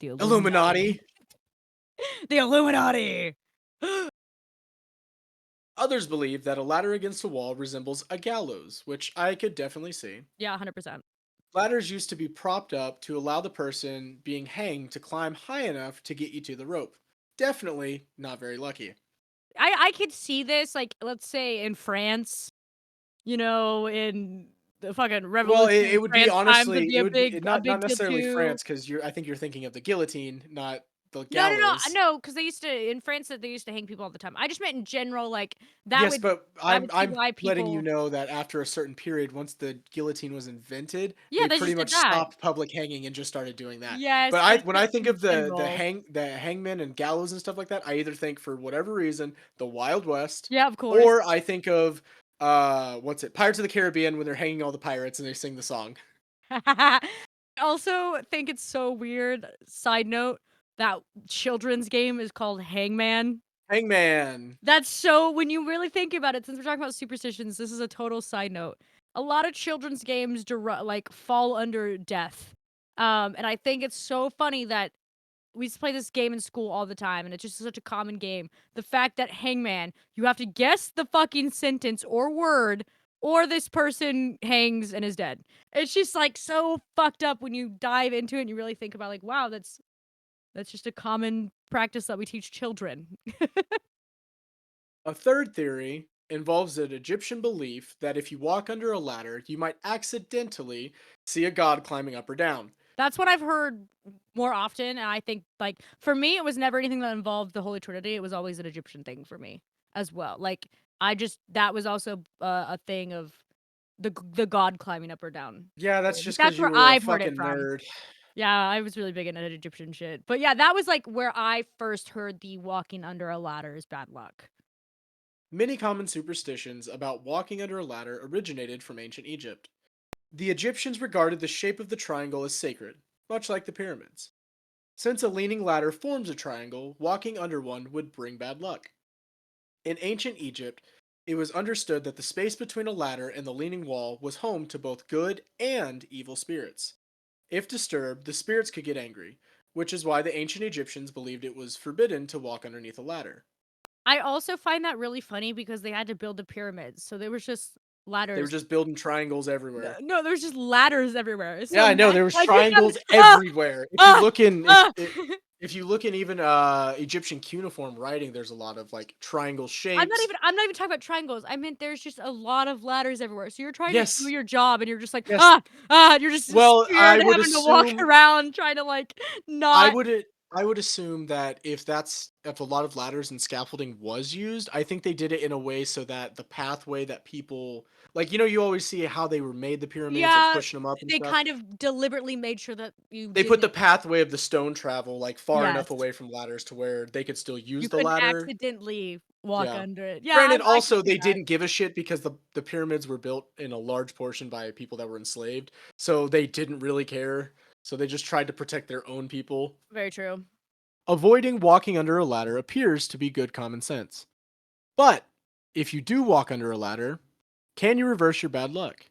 The Illuminati! The Illuminati! Others believe that a ladder against a wall resembles a gallows, which I could definitely see. Yeah, 100%. Ladders used to be propped up to allow the person being hanged to climb high enough to get you to the rope. Definitely not very lucky. I could see this, like, let's say in France, you know, in the fucking revolution Well, it in would be France times, honestly, it'd be it a would be a not big deal necessarily too. France, because I think you're thinking of the guillotine, not the No, no, no, gallows. no, because they used to in France that they used to hang people all the time. I just meant in general, like that Yes, would but I would see I'm why letting you people. know that after a certain period, once the guillotine was invented, Yeah, they they pretty just did much that. stopped public hanging and just started doing that. Yes, But I just when I meant think in of the general. hangmen and gallows and stuff like that, I either think for whatever reason the Wild West, Yeah, of course. or I think of what's it, Pirates of the Caribbean, when they're hanging all the pirates and they sing the song. I also think it's so weird, side note, that children's game is called Hangman. Hangman. That's so when you really think about it, since we're talking about superstitions, this is a total side note. A lot of children's games like fall under death. And I think it's so funny that we used to play this game in school all the time, and it's just such a common game. The fact that Hangman, you have to guess the fucking sentence or word, or this person hangs and is dead. It's just like so fucked up when you dive into it and you really think about like, wow, that's just a common practice that we teach children. A third theory involves an Egyptian belief that if you walk under a ladder, you might accidentally see a god climbing up or down. That's what I've heard more often, and I think, like, for me, it was never anything that involved the Holy Trinity. It was always an Egyptian thing for me as well. Like, that was also a thing of the god climbing up or down. Yeah, that's just That's because you where were a I've heard it fucking from. nerd. Yeah, I was really big into Egyptian shit. But yeah, that was like where I first heard the walking under a ladder is bad luck. Many common superstitions about walking under a ladder originated from ancient Egypt. The Egyptians regarded the shape of the triangle as sacred, much like the pyramids. Since a leaning ladder forms a triangle, walking under one would bring bad luck. In ancient Egypt, it was understood that the space between a ladder and the leaning wall was home to both good and evil spirits. If disturbed, the spirits could get angry, which is why the ancient Egyptians believed it was forbidden to walk underneath a ladder. I also find that really funny because they had to build the pyramids, so there was just ladders. They were just building triangles everywhere. No, there's just ladders everywhere. So Yeah, I know, there was like, triangles ah, everywhere. If you ah, look in ah. If you look in even Egyptian cuneiform writing, there's a lot of like triangle shapes. I'm not even talking about triangles. I meant there's just a lot of ladders everywhere. So you're trying to do Yes. your job and you're just like, Yes. you're just Well, scared having to walk around trying to like I not. would I would assume that if a lot of ladders and scaffolding was used, I think they did it in a way so that the pathway that people like, you always see how they were made the pyramids of Yeah, pushing them up and they stuff. kind of deliberately made sure that you They put the didn't. pathway of the stone travel like far enough Yes, away from ladders to where they could still use you the couldn't ladder. accidentally walk Yeah. under it. Yeah, Granted, I can also see they that. didn't give a shit because the pyramids were built in a large portion by people that were enslaved, so they didn't really care. So they just tried to protect their own people. Very true. Avoiding walking under a ladder appears to be good common sense. But if you do walk under a ladder, can you reverse your bad luck?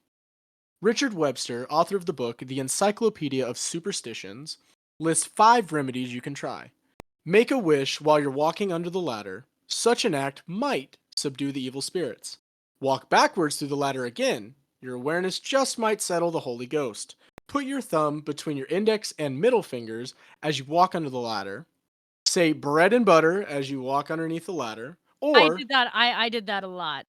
Richard Webster, author of the book The Encyclopedia of Superstitions, lists 5 remedies you can try. Make a wish while you're walking under the ladder. Such an act might subdue the evil spirits. Walk backwards through the ladder again. Your awareness just might settle the Holy Ghost. Put your thumb between your index and middle fingers as you walk under the ladder. Say bread and butter as you walk underneath the ladder. I Or did that. I did that a lot.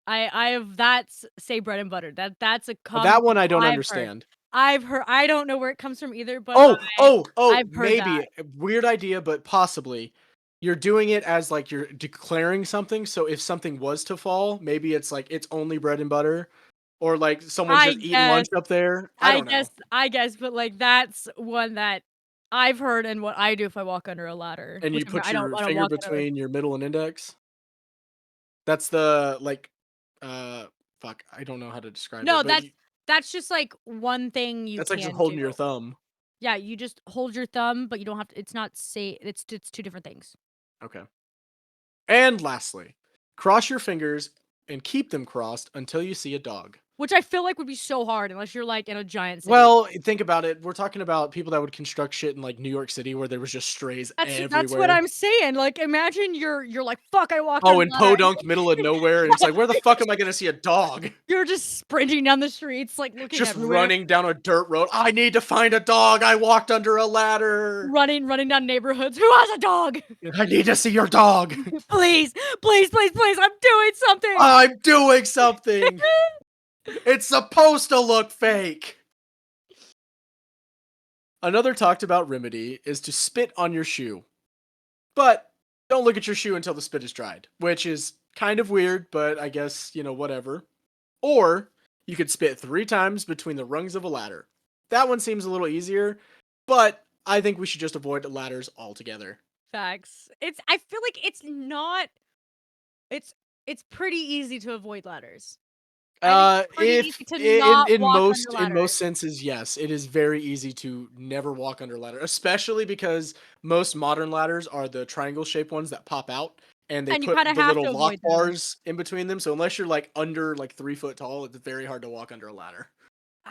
I have that's say bread and butter. That's a that common one I don't I've heard. understand. I've heard. I don't know where it comes from either, but Oh, I've heard that. maybe. Weird idea, but possibly. You're doing it as like you're declaring something. So if something was to fall, maybe it's like it's only bread and butter, or like someone's I just eating guess. lunch up there. I I don't guess. know. I guess. But like that's one that I've heard, and what I do if I walk under a ladder, And which you put I don't. your I don't finger walk under. between your middle and index. That's the like, uh, fuck. I don't know how to describe it, No, but that's just like one thing you that's like just can do. holding your thumb. Yeah, you just hold your thumb, but you don't have to. It's not say. It's two different things. Okay. And lastly, cross your fingers and keep them crossed until you see a dog. Which I feel like would be so hard unless you're like in a giant city. Well, think about it. We're talking about people that would construct shit in like New York City where there was just strays That's what everywhere. I'm saying. Like, imagine you're like, "Fuck, I walked on Oh, a in ladder," and Podunk, middle of nowhere, and it's like, where the fuck am I gonna see a dog? you're just sprinting down the streets, like, looking Just everywhere, running down a dirt road. I need to find a dog. I walked under a ladder. running down neighborhoods. "Who has a dog? I need to see your dog. Please, please, please, please, I'm doing something!" I'm doing something. It's supposed to look fake. Another talked about remedy is to spit on your shoe. But don't look at your shoe until the spit is dried, which is kind of weird, but I guess, whatever. Or you could spit 3 times between the rungs of a ladder. That one seems a little easier, but I think we should just avoid ladders altogether. Facts. I feel like it's not it's it's pretty easy to avoid ladders. I think it's pretty If easy to in not walk under in most ladders. senses, yes, it is very easy to never walk under ladder, especially because most modern ladders are the triangle shaped ones that pop out, and they And you put kinda the have little to lock avoid them. bars in between them. So unless you're like under like 3 foot tall, it's very hard to walk under a ladder.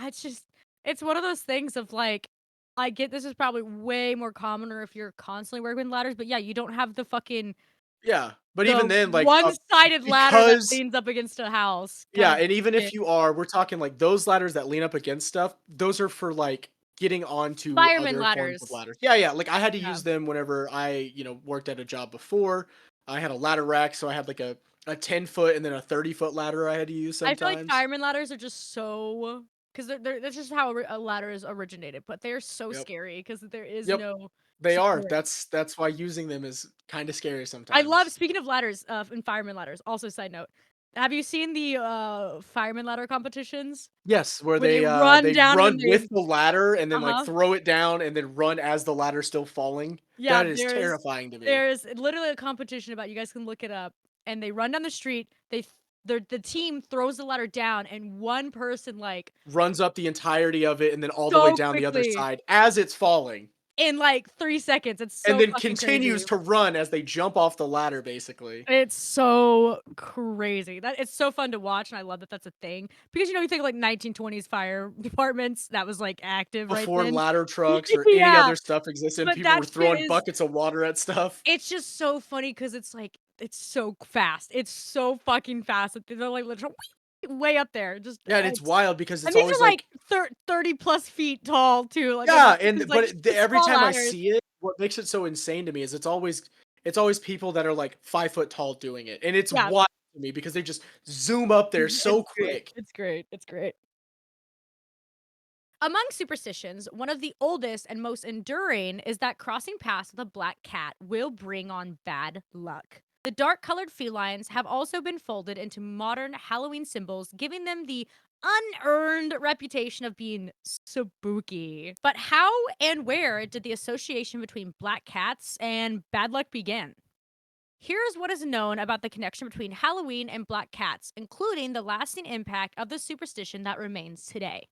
It's just it's one of those things of like, I get this is probably way more commoner if you're constantly working with ladders, but yeah, you don't have Yeah, but even the then, like one-sided ladder that because leans up against a house yeah, kind of and even if shit. you are, we're talking like those ladders that lean up against stuff, those are for like getting onto Fireman other forms of ladders. ladders. Yeah, yeah. Like I had to Yeah. use them whenever I, worked at a job before. I had a ladder rack, so I had like a 10 foot and then a 30 foot ladder I had to use I feel like sometimes. fireman ladders are just so, because that's just how a ladder is originated, but they're so Yep. scary because there is Yep. no They are. support. That's why using them is kind of scary I love sometimes. speaking of ladders, and fireman ladders, also side note, have you seen the, fireman ladder competitions? Yes, where Where they they run down run and with they the ladder and then like uh-huh. throw it down and then run as the ladder's still falling. Yeah, That is terrifying to me. there's literally a competition about, you guys can look it up, and they run down the street, the team throws the ladder down, and one person, like, Runs up the entirety of it and then all the way so down the other quickly, side as it's falling, in, like, 3 seconds, it's and so then fucking crazy. continues to run as they jump off the ladder, basically. It's so crazy. That it's so fun to watch, and I love that that's a thing, because, you think, like, 1920s fire departments, that was, like, active right Before then. ladder trucks or any Yeah, other stuff existed, but people that were shit throwing is buckets of water at stuff. it's just so funny because it's, like, it's so fast. It's so fucking fast that they're, like, literal way up there. Just Yeah, and it's wild because and it's these are always like like 30 plus feet tall too. Like when yeah, it's and like every small time I ladders. see it, what makes it so insane to me is it's always people that are like 5 foot tall doing it, and it's Yeah, wild to me because they just zoom up there so it's great. quick. It's great. It's great. Among superstitions, one of the oldest and most enduring is that crossing paths with a black cat will bring on bad luck. The dark colored felines have also been folded into modern Halloween symbols, giving them the unearned reputation of being spooky. But how and where did the association between black cats and bad luck begin? Here's what is known about the connection between Halloween and black cats, including the lasting impact of the superstition that remains today.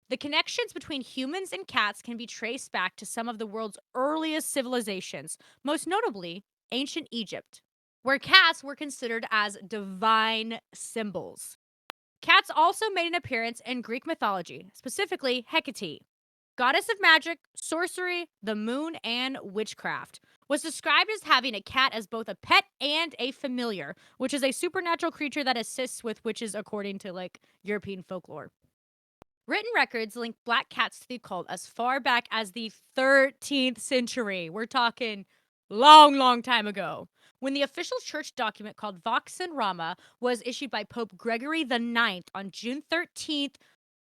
The connections between humans and cats can be traced back to some of the world's earliest civilizations, most notably ancient Egypt, where cats were considered as divine symbols. Cats also made an appearance in Greek mythology, specifically Hecate, goddess of magic, sorcery, the moon, and witchcraft. Was described as having a cat as both a pet and a familiar, which is a supernatural creature that assists with witches according to like European folklore. Written records link black cats to the occult as far back as the 13th century. We're talking long time ago. When the official church document called Vox and Rama was issued by Pope Gregory the Ninth on June 13th,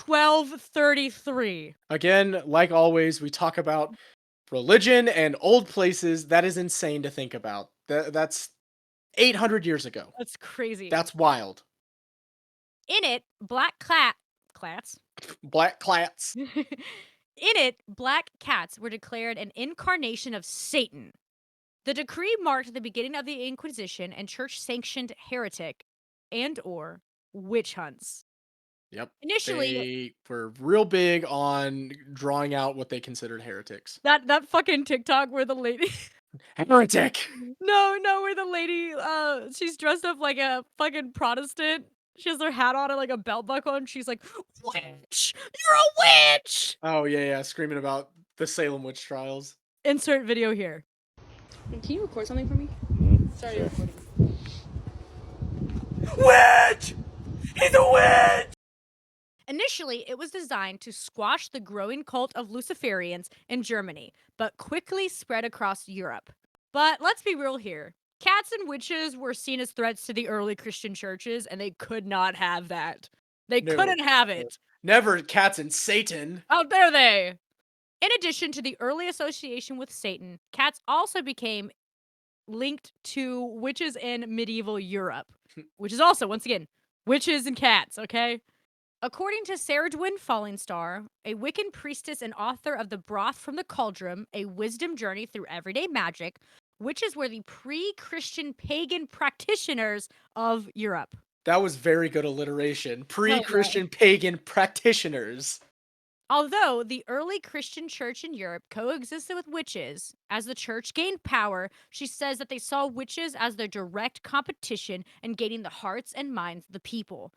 1233. Again, like always, we talk about religion and old places. That is insane to think about. That's 800 years ago. That's crazy. That's wild. In it, clats. Black clats. In it, black cats were declared an incarnation of Satan. The decree marked the beginning of the Inquisition and church-sanctioned heretic and/or witch hunts. Yep. Initially, They were real big on drawing out what they considered heretics. that fucking TikTok where the lady Heretic. no, where the lady she's dressed up like a fucking Protestant. She has her hat on and like a belt buckle and she's like, "Witch! You're a witch!" Oh yeah, screaming about the Salem witch trials. Insert video here. Can you record something for me? Sorry, recording. Witch! He's a witch! Initially, it was designed to squash the growing cult of Luciferians in Germany, but quickly spread across Europe. But let's be real here. Cats and witches were seen as threats to the early Christian churches, and they could not have that. They No. couldn't have it. Never cats and Satan. How dare they? In addition to the early association with Satan, cats also became linked to witches in medieval Europe, which is also, once again, witches and cats, okay? According to Sarah Dwin Fallingstar, a Wiccan priestess and author of The Broth from the Cauldron, a wisdom journey through everyday magic, witches were the pre-Christian pagan practitioners of Europe. That was very good alliteration. Pre-Christian pagan practitioners. Although the early Christian church in Europe coexisted with witches, as the church gained power, she says that they saw witches as their direct competition in gaining the hearts and minds of the people.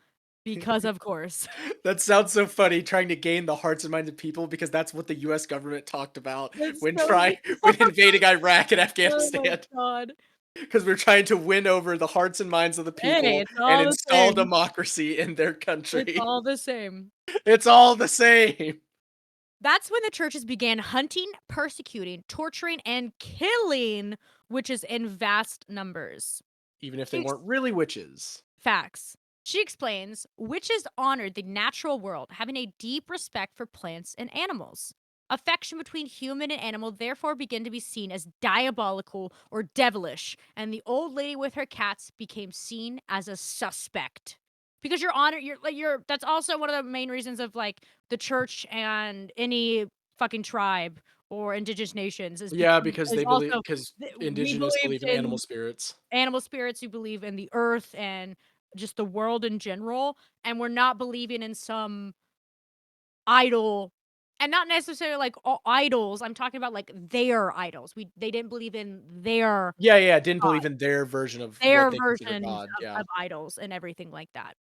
Because, of course. That sounds so funny, trying to gain the hearts and minds of people, because that's what the US government talked about when invading Iraq and Afghanistan. Oh my god. Because we're trying to win over the hearts and minds of the people Hey, it's all and the install same. democracy in their country. It's all the same. It's all the same. That's when the churches began hunting, persecuting, torturing, and killing witches in vast numbers. Even if they weren't really witches. Facts. She explains, witches honored the natural world, having a deep respect for plants and animals. Affection between human and animal therefore began to be seen as diabolical or devilish, and the old lady with her cats became seen as a suspect. Because that's also one of the main reasons of like the church and any fucking tribe or indigenous nations is because is they believe also we indigenous believe believed in animal spirits. animal spirits who believe in the earth and just the world in general, and we're not believing in some idol, and not necessarily like all idols. I'm talking about like their idols. They didn't believe in their Didn't God. believe in their version of their what they consider versions God. of idols and everything like that.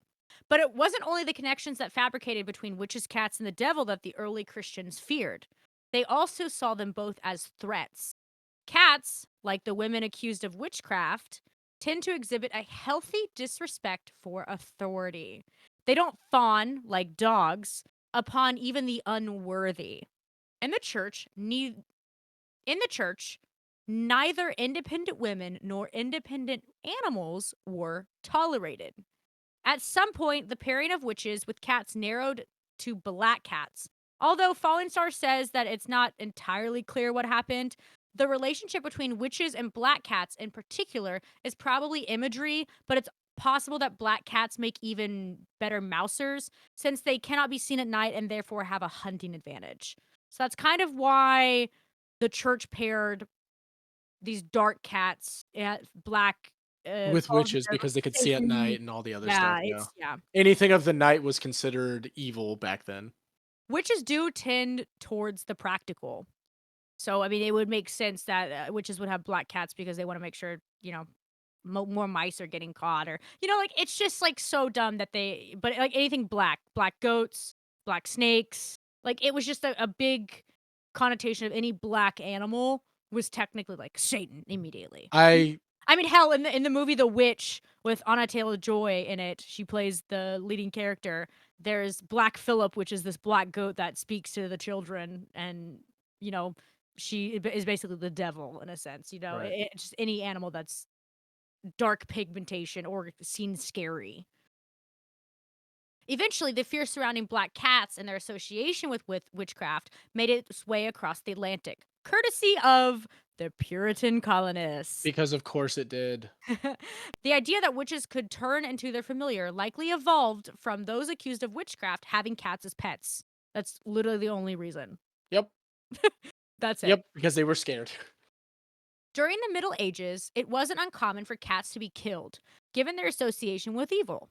But it wasn't only the connections that fabricated between witches, cats, and the devil that the early Christians feared. They also saw them both as threats. Cats, like the women accused of witchcraft, tend to exhibit a healthy disrespect for authority. They don't fawn like dogs upon even the unworthy. In the church, in the church, neither independent women nor independent animals were tolerated. At some point, the pairing of witches with cats narrowed to black cats. Although Falling Star says that it's not entirely clear what happened, the relationship between witches and black cats in particular is probably imagery, but it's possible that black cats make even better mousers since they cannot be seen at night and therefore have a hunting advantage. So that's kind of why the church paired these dark cats at black With falls witches under, like, because they could see at Satan. night and all the other stuff, Yeah, yeah. yeah. Anything of the night was considered evil back then. Witches do tend towards the practical. So, I mean, it would make sense that witches would have black cats because they want to make sure, more mice are getting caught or, like, it's just, like, so dumb that but, like, anything black goats, black snakes, like, it was just a big connotation of any black animal was technically, like, Satan immediately. I I mean, hell, in the movie The Witch with Anna Taylor-Joy in it, she plays the leading character. There's Black Phillip, which is this black goat that speaks to the children, and you know, she is basically the devil in a sense. Right. It's just any animal that's dark pigmentation or seen scary. Eventually, the fear surrounding black cats and their association with witchcraft made its way across the Atlantic, courtesy of the Puritan colonists. because of course it did. The idea that witches could turn into their familiar likely evolved from those accused of witchcraft having cats as pets. That's literally the only reason. Yep. That's it. Yep, because they were scared. During the Middle Ages, it wasn't uncommon for cats to be killed, given their association with evil.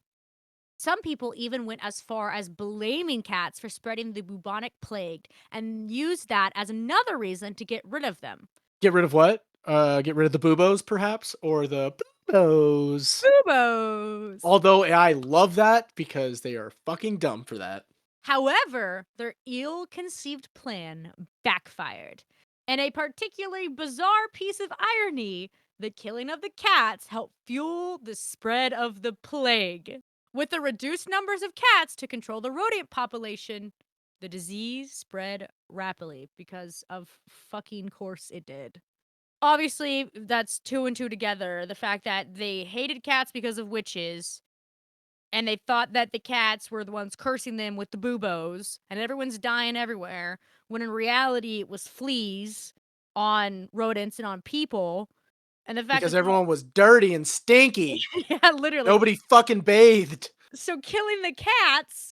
Some people even went as far as blaming cats for spreading the bubonic plague and used that as another reason to get rid of them. Get rid of what? Get rid of the boobos, perhaps? Or the boobos. Boobos! Although I love that because they are fucking dumb for that. However, their ill-conceived plan backfired. In a particularly bizarre piece of irony, the killing of the cats helped fuel the spread of the plague. With the reduced numbers of cats to control the rodent population, the disease spread rapidly because of fucking course it did. Obviously, that's two and two together. The fact that they hated cats because of witches, and they thought that the cats were the ones cursing them with the boobos, and everyone's dying everywhere, when in reality it was fleas on rodents and on people. And the fact Because that everyone was dirty and stinky. yeah, literally. Nobody fucking bathed. So killing the cats,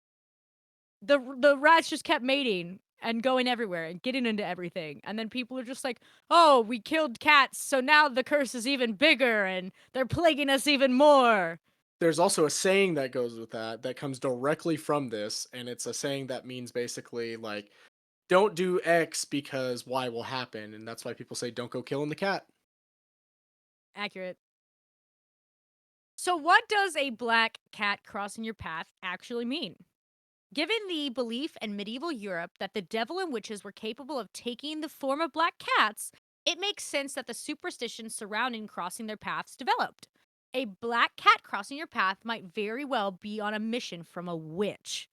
the rats just kept mating and going everywhere and getting into everything. And then people are just like, "Oh, we killed cats, so now the curse is even bigger and they're plaguing us even more." There's also a saying that goes with that comes directly from this, and it's a saying that means basically like, don't do X because Y will happen, and that's why people say don't go killing the cat. Accurate. So what does a black cat crossing your path actually mean? Given the belief in medieval Europe that the devil and witches were capable of taking the form of black cats, it makes sense that the superstitions surrounding crossing their paths developed. A black cat crossing your path might very well be on a mission from a witch.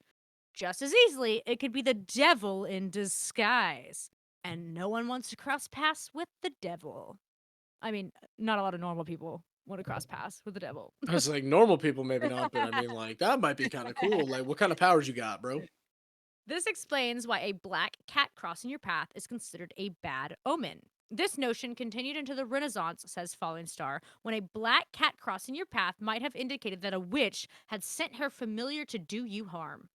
Just as easily, it could be the devil in disguise. And no one wants to cross paths with the devil. I mean, not a lot of normal people want to cross paths with the devil. I was like, normal people maybe not, but I mean, like, that might be kind of cool. Like, what kind of powers you got, bro? This explains why a black cat crossing your path is considered a bad omen. This notion continued into the Renaissance, says Falling Star, when a black cat crossing your path might have indicated that a witch had sent her familiar to do you harm.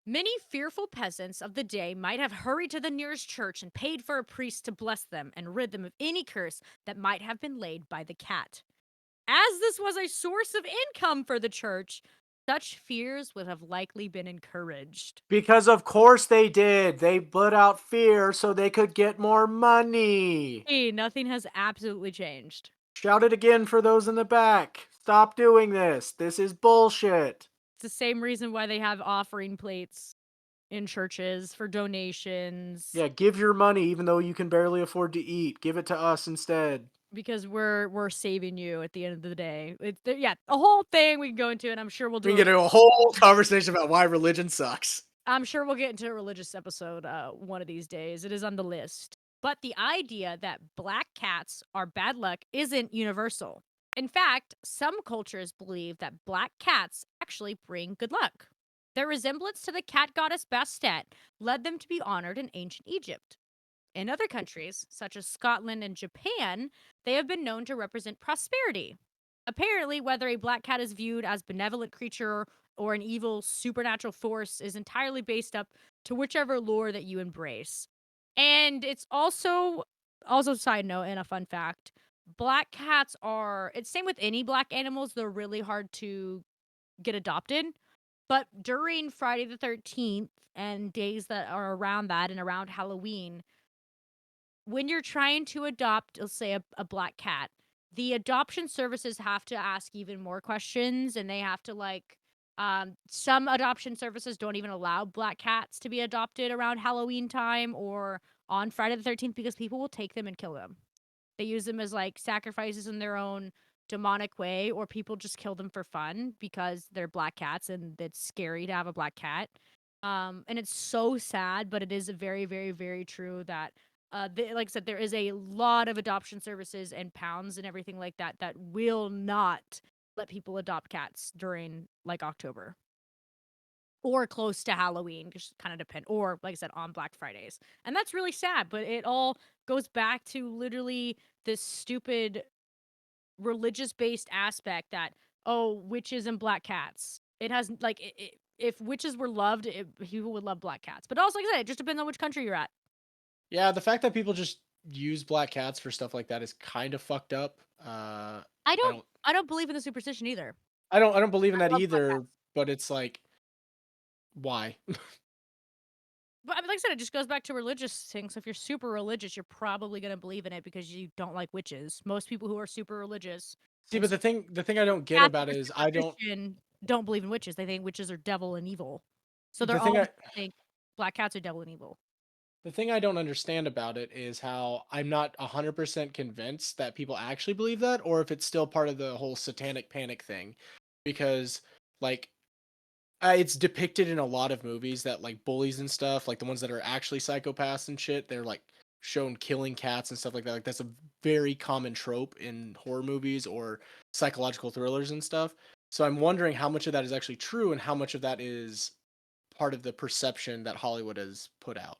Many fearful peasants of the day might have hurried to the nearest church and paid for a priest to bless them and rid them of any curse that might have been laid by the cat. As this was a source of income for the church, such fears would have likely been encouraged. Because of course they did. They put out fear so they could get more money. Hey, nothing has absolutely changed. Shout it again for those in the back. Stop doing this. This is bullshit. It's the same reason why they have offering plates in churches for donations. Yeah, give your money even though you can barely afford to eat. Give it to us instead. because we're saving you at the end of the day. Yeah, a whole thing we can go into, and I'm sure we'll We do. can get into a whole conversation about why religion sucks. I'm sure we'll get into a religious episode one of these days. It is on the list. But the idea that black cats are bad luck isn't universal. In fact, some cultures believe that black cats actually bring good luck. Their resemblance to the cat goddess Bastet led them to be honored in ancient Egypt. In other countries, such as Scotland and Japan, they have been known to represent prosperity. Apparently, whether a black cat is viewed as benevolent creature or an evil supernatural force is entirely based up to whichever lore that you embrace. And it's also side note and a fun fact, black cats are it's same with any black animals, they're really hard to get adopted. But during Friday the 13th and days that are around that and around Halloween, when you're trying to adopt, let's say a black cat, the adoption services have to ask even more questions and they have to some adoption services don't even allow black cats to be adopted around Halloween time or on Friday the 13th because people will take them and kill them. They use them as like sacrifices in their own demonic way, or people just kill them for fun because they're black cats and it's scary to have a black cat. And it's so sad, but it is very, very, very true that, like I said, there is a lot of adoption services and pounds and everything like that that will not let people adopt cats during like October or close to Halloween, just kind of depend, or like I said, on Black Fridays. And that's really sad, but it all goes back to literally this stupid religious based aspect that, oh, witches and black cats. It has like if witches were loved, people would love black cats. But also, like I said, it just depends on which country you're at. Yeah, the fact that people just use black cats for stuff like that is kind of fucked up. I I don't don't I don't believe in the superstition either. I don't believe in I that love black either, cats. but it's like why? But I mean, like I said, it just goes back to religious things. So if you're super religious, you're probably gonna believe in it because you don't like witches. Most people who are super religious See, and but super the thing I don't get Catholic about or it is super I don't Christian don't believe in witches. They think witches are devil and evil. So they're the thing all I just think black cats are devil and evil. the thing I don't understand about it is how I'm not 100% convinced that people actually believe that or if it's still part of the whole satanic panic thing because like it's depicted in a lot of movies that like bullies and stuff, like the ones that are actually psychopaths and shit, they're like shown killing cats and stuff like that. Like that's a very common trope in horror movies or psychological thrillers and stuff. So I'm wondering how much of that is actually true and how much of that is part of the perception that Hollywood has put out.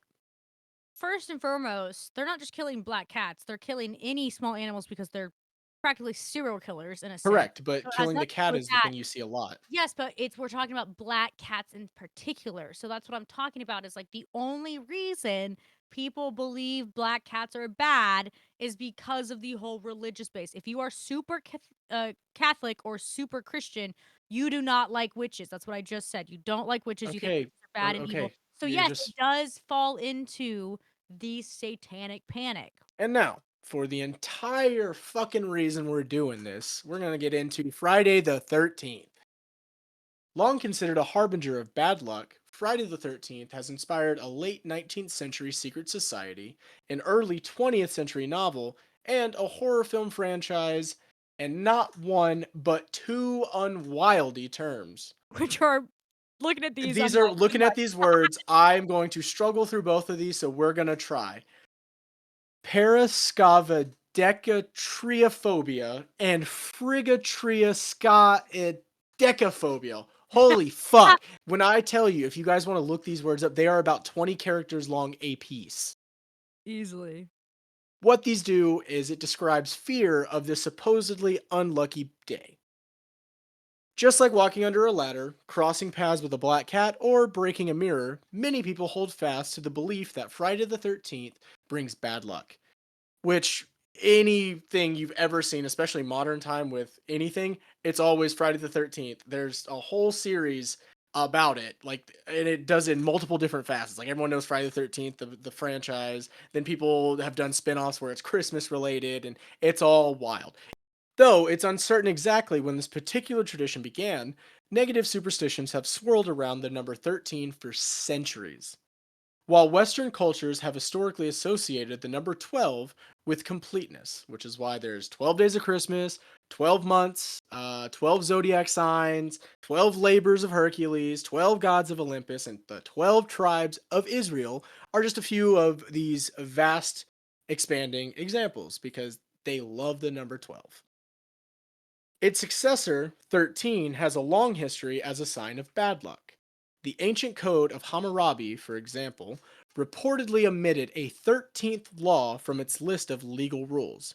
First and foremost, they're not just killing black cats. They're killing any small animals because they're practically serial killers in a sense. Correct, but So it has killing the nothing to do cat with is the that. thing you see a lot. Yes, but we're talking about black cats in particular. So that's what I'm talking about is like the only reason people believe black cats are bad is because of the whole religious base. If you are super Catholic or super Christian, you do not like witches. That's what I just said. You don't like witches. You think Okay, witches are bad and evil. okay. So You're yes, it just does fall into the satanic panic. And now, for the entire fucking reason we're doing this, we're going to get into Friday the 13th. Long considered a harbinger of bad luck, Friday the 13th has inspired a late 19th century secret society, an early 20th century novel, and a horror film franchise, and not one, but two unwieldy terms. Which are looking at these, I'm These are like, looking at these words. I'm going to struggle through both of these, so we're going to try. Parascavadecatriophobia and Frigatriascadecaphobia. Holy fuck. When I tell you, if you guys want to look these words up, they are about 20 characters long a piece. easily. What these do is it describes fear of this supposedly unlucky day. Just like walking under a ladder, crossing paths with a black cat, or breaking a mirror, many people hold fast to the belief that Friday the 13th brings bad luck. Which anything you've ever seen, especially modern time with anything, it's always Friday the 13th. There's a whole series about it, like, and it does it in multiple different facets. Like everyone knows Friday the 13th, the franchise. Then people have done spin-offs where it's Christmas related, and it's all wild. Though it's uncertain exactly when this particular tradition began, negative superstitions have swirled around the number 13 for centuries. while Western cultures have historically associated the number 12 with completeness, which is why there's 12 days of Christmas, 12 months, 12 zodiac signs, 12 labors of Hercules, 12 gods of Olympus, and the 12 tribes of Israel are just a few of these vast expanding examples because they love the number 12. Its successor, 13, has a long history as a sign of bad luck. The ancient code of Hammurabi, for example, reportedly omitted a 13th law from its list of legal rules.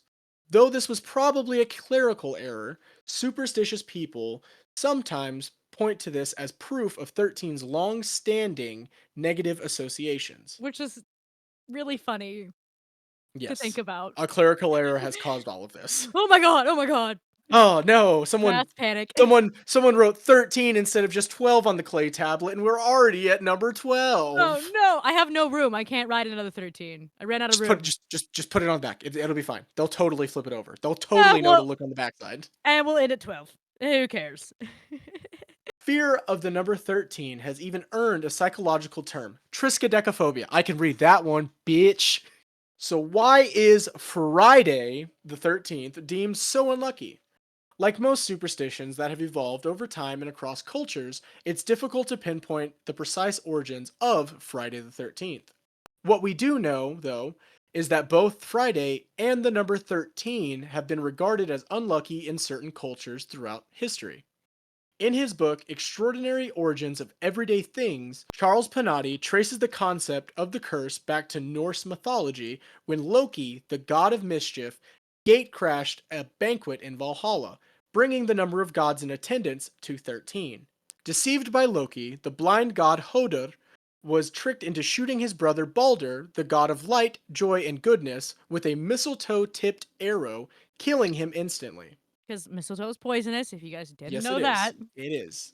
Though this was probably a clerical error, superstitious people sometimes point to this as proof of 13's long standing negative associations. Which is really funny to think Yes, about. a clerical error has caused all of this. Oh my god, oh my god. Oh no, someone Mass panic. someone wrote 13 instead of just 12 on the clay tablet and we're already at number Oh 12. no, I have no room. I can't write another 13. I ran out of Just put room. just put it on the back. It'll be fine. They'll totally flip it over. They'll Yeah, totally know to well, look on the backside. and we'll end at 12. Who cares? Fear of the number 13 has even earned a psychological term, triskaidekaphobia. I can read that one, bitch. So why is Friday the 13th deemed so unlucky? Like most superstitions that have evolved over time and across cultures, it's difficult to pinpoint the precise origins of Friday the 13th. What we do know, though, is that both Friday and the number 13 have been regarded as unlucky in certain cultures throughout history. In his book, Extraordinary Origins of Everyday Things, Charles Panatti traces the concept of the curse back to Norse mythology when Loki, the god of mischief, gate-crashed a banquet in Valhalla, bringing the number of gods in attendance to 13. Deceived by Loki, the blind god Hodur was tricked into shooting his brother Balder, the god of light, joy, and goodness, with a mistletoe-tipped arrow, killing him instantly. Because mistletoe is poisonous, if you guys didn't Yes, know it that. is. It is.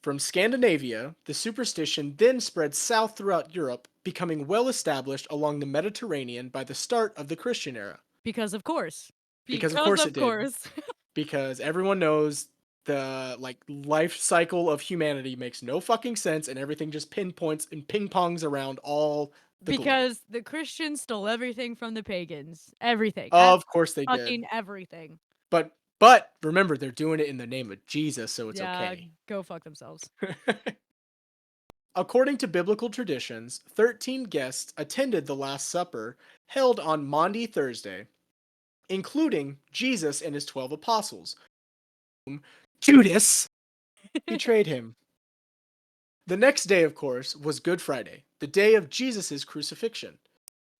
From Scandinavia, the superstition then spread south throughout Europe, becoming well established along the Mediterranean by the start of the Christian era. Because of course. Because of Because course of it did. course. Because everyone knows the life cycle of humanity makes no fucking sense and everything just pinpoints and ping pongs around all the globe. Because the Christians stole everything from the pagans. Everything. Of course they Fucking did. everything. But remember, they're doing it in the name of Jesus, so it's Yeah, okay. go fuck themselves. According to biblical traditions, 13 guests attended the Last Supper held on Maundy Thursday, including Jesus and his 12 apostles, whom Judas betrayed him. The next day, of course, was Good Friday, the day of Jesus' crucifixion.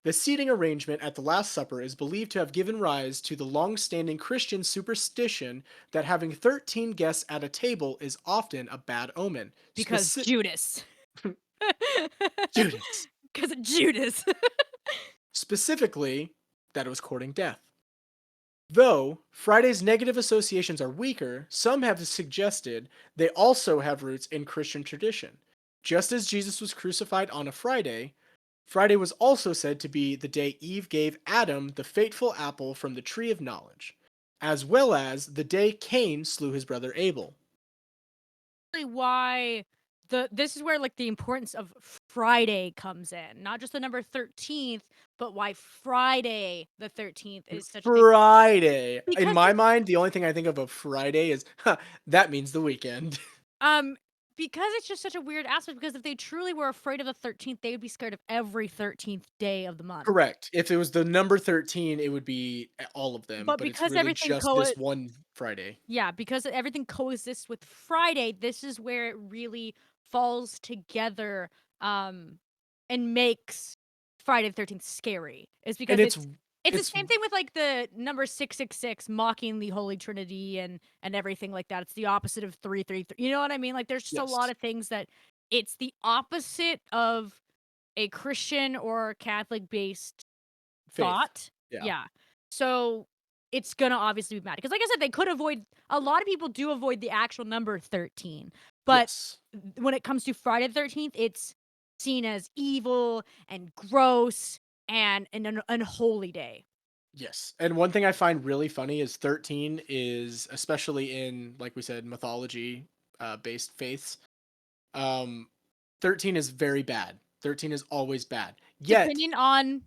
The seating arrangement at the Last Supper is believed to have given rise to the long-standing Christian superstition that having 13 guests at a table is often a bad omen. Because Judas. Judas. Because of Judas. Specifically, that it was courting death. Though Friday's negative associations are weaker, some have suggested they also have roots in Christian tradition. Just as Jesus was crucified on a Friday, Friday was also said to be the day Eve gave Adam the fateful apple from the tree of knowledge, as well as the day Cain slew his brother Abel. Why this is where like the importance of Friday comes in. Not just the number 13th, but why Friday the 13th is such a big Friday. In because my it's mind, the only thing I think of Friday is, that means the weekend. because it's just such a weird aspect because if they truly were afraid of the 13th, they would be scared of every 13th day of the month. Correct. If it was the number 13, it would be all of them, But but it's because really everything just this one Friday. Yeah, because everything coexists with Friday, this is where it really falls together and makes Friday the 13th scary. Is because And it's the it's same thing with like the number 666 mocking the Holy Trinity and everything like that. It's the opposite of 333. You know what I mean? Like there's just a lot yes, of things that it's the opposite of a Christian or Catholic based faith. thought. Yeah. Yeah. So it's gonna obviously be mad because, like I said, they could avoid. A lot of people do avoid the actual number 13, but Yes. when it comes to Friday the 13th, it's seen as evil and gross and an unholy day. Yes. And one thing I find really funny is 13 is, especially in, like we said, mythology based faiths, um 13 is very bad. 13 is always bad. Yet, Depending on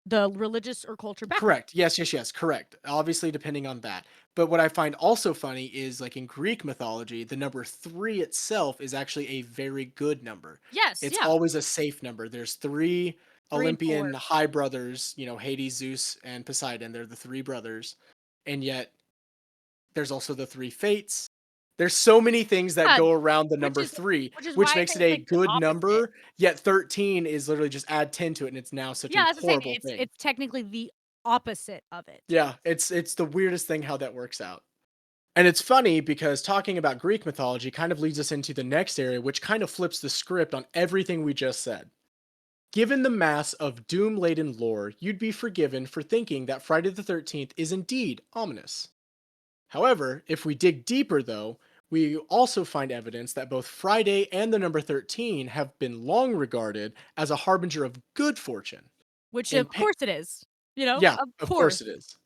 the religious or culture background. correct. Yes, yes, yes, correct. Obviously, depending on that. But what I find also funny is like in Greek mythology, the number 3 itself is actually a very good number. Yes, It's yeah. always a safe number. There's 3 3 and Olympian 4. high brothers, Hades, Zeus, and Poseidon. They're the 3 brothers. And yet there's also the 3 fates. There's so many things that Yeah, go around the which number is 3, which is why which I makes say it it's a like the good opposite. number, yet 13 is literally just add 10 to it, and it's now such Yeah, a that's what I'm saying. horrible thing. It's technically the opposite of it. Yeah, it's the weirdest thing how that works out. And it's funny because talking about Greek mythology kind of leads us into the next area, which kind of flips the script on everything we just said. Given the mass of doom laden lore, you'd be forgiven for thinking that Friday the 13th is indeed ominous. However, if we dig deeper, though, we also find evidence that both Friday and the number 13 have been long regarded as a harbinger of good fortune. Which In of pa- course it is. You know? yeah, Of of course. course it is.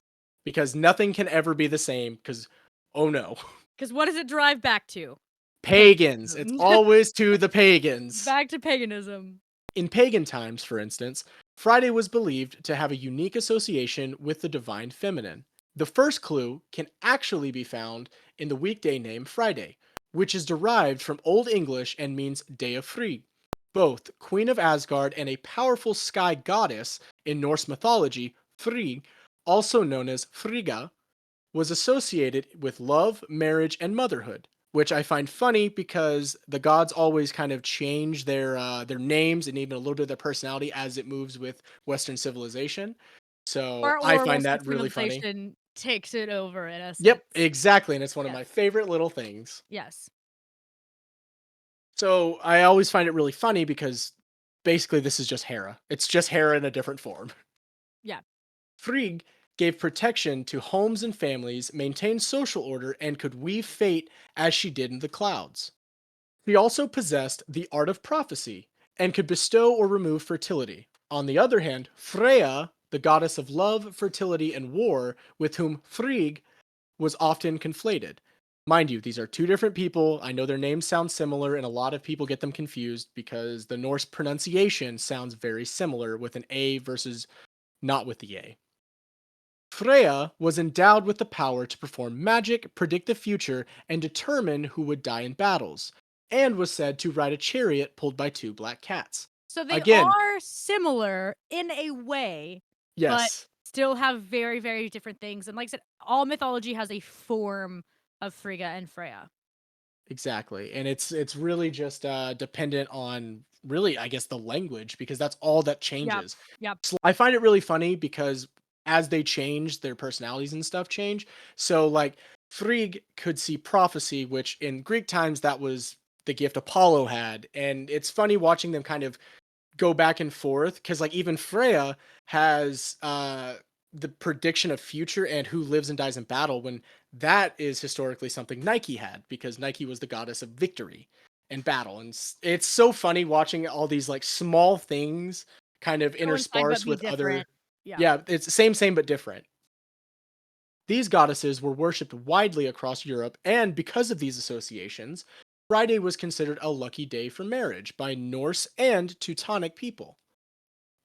Because nothing can ever be the same, because, oh no. 'Cause what does it drive back to? Pagans. It's Paganism. always to the pagans. Back to paganism. In pagan times, for instance, Friday was believed to have a unique association with the divine feminine. The first clue can actually be found in the weekday name Friday, which is derived from Old English and means day of Frigg. Both Queen of Asgard and a powerful sky goddess in Norse mythology, Frigg, also known as Frigga, was associated with love, marriage, and motherhood, which I find funny because the gods always kind of change their names and even a little bit of their personality as it moves with Western civilization. So I Or find Western that really funny. civilization takes it over in Yep, essence. exactly, and it's one of my Yes. favorite little things. Yes. So I always find it really funny because basically this is just Hera. It's just Hera in a different form. Yeah. Frigg gave protection to homes and families, maintained social order, and could weave fate as she did in the clouds. She also possessed the art of prophecy and could bestow or remove fertility. On the other hand, Freya, the goddess of love, fertility, and war, with whom Frigg was often conflated. Mind you, these are 2 different people. I know their names sound similar, and a lot of people get them confused because the Norse pronunciation sounds very similar with an A versus not with the A. Freya was endowed with the power to perform magic, predict the future, and determine who would die in battles, and was said to ride a chariot pulled by 2 black cats. So they Again, are similar in a way, but yes, still have very, very different things. And like I said, all mythology has a form of Frigga and Freya. exactly. And it's really just dependent on really, I guess, the language because that's all that Yep. changes. Yep. I find it really funny because as they change, their personalities and stuff change. So like Frigg could see prophecy, which in Greek times that was the gift Apollo had, and it's funny watching them kind of go back and forth because like even Freya has the prediction of future and who lives and dies in battle when that is historically something Nike had because Nike was the goddess of victory and battle, and it's so funny watching all these like small things kind of Coincide but intersparse be with other. different. Yeah. Yeah, it's same but different. These goddesses were worshipped widely across Europe, and because of these associations, Friday was considered a lucky day for marriage by Norse and Teutonic people.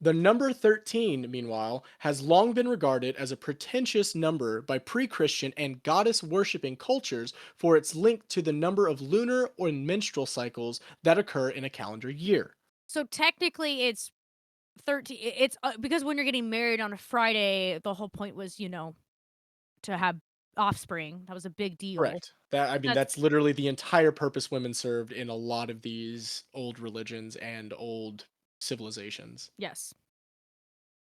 The number 13, meanwhile, has long been regarded as a pretentious number by pre Christian and goddess worshipping cultures for its link to the number of lunar or menstrual cycles that occur in a calendar year. So technically it's 13 it's because when you're getting married on a Friday, the whole point was, to have offspring. That was a big deal. Correct. That I mean That's that's literally the entire purpose women served in a lot of these old religions and old civilizations. yes.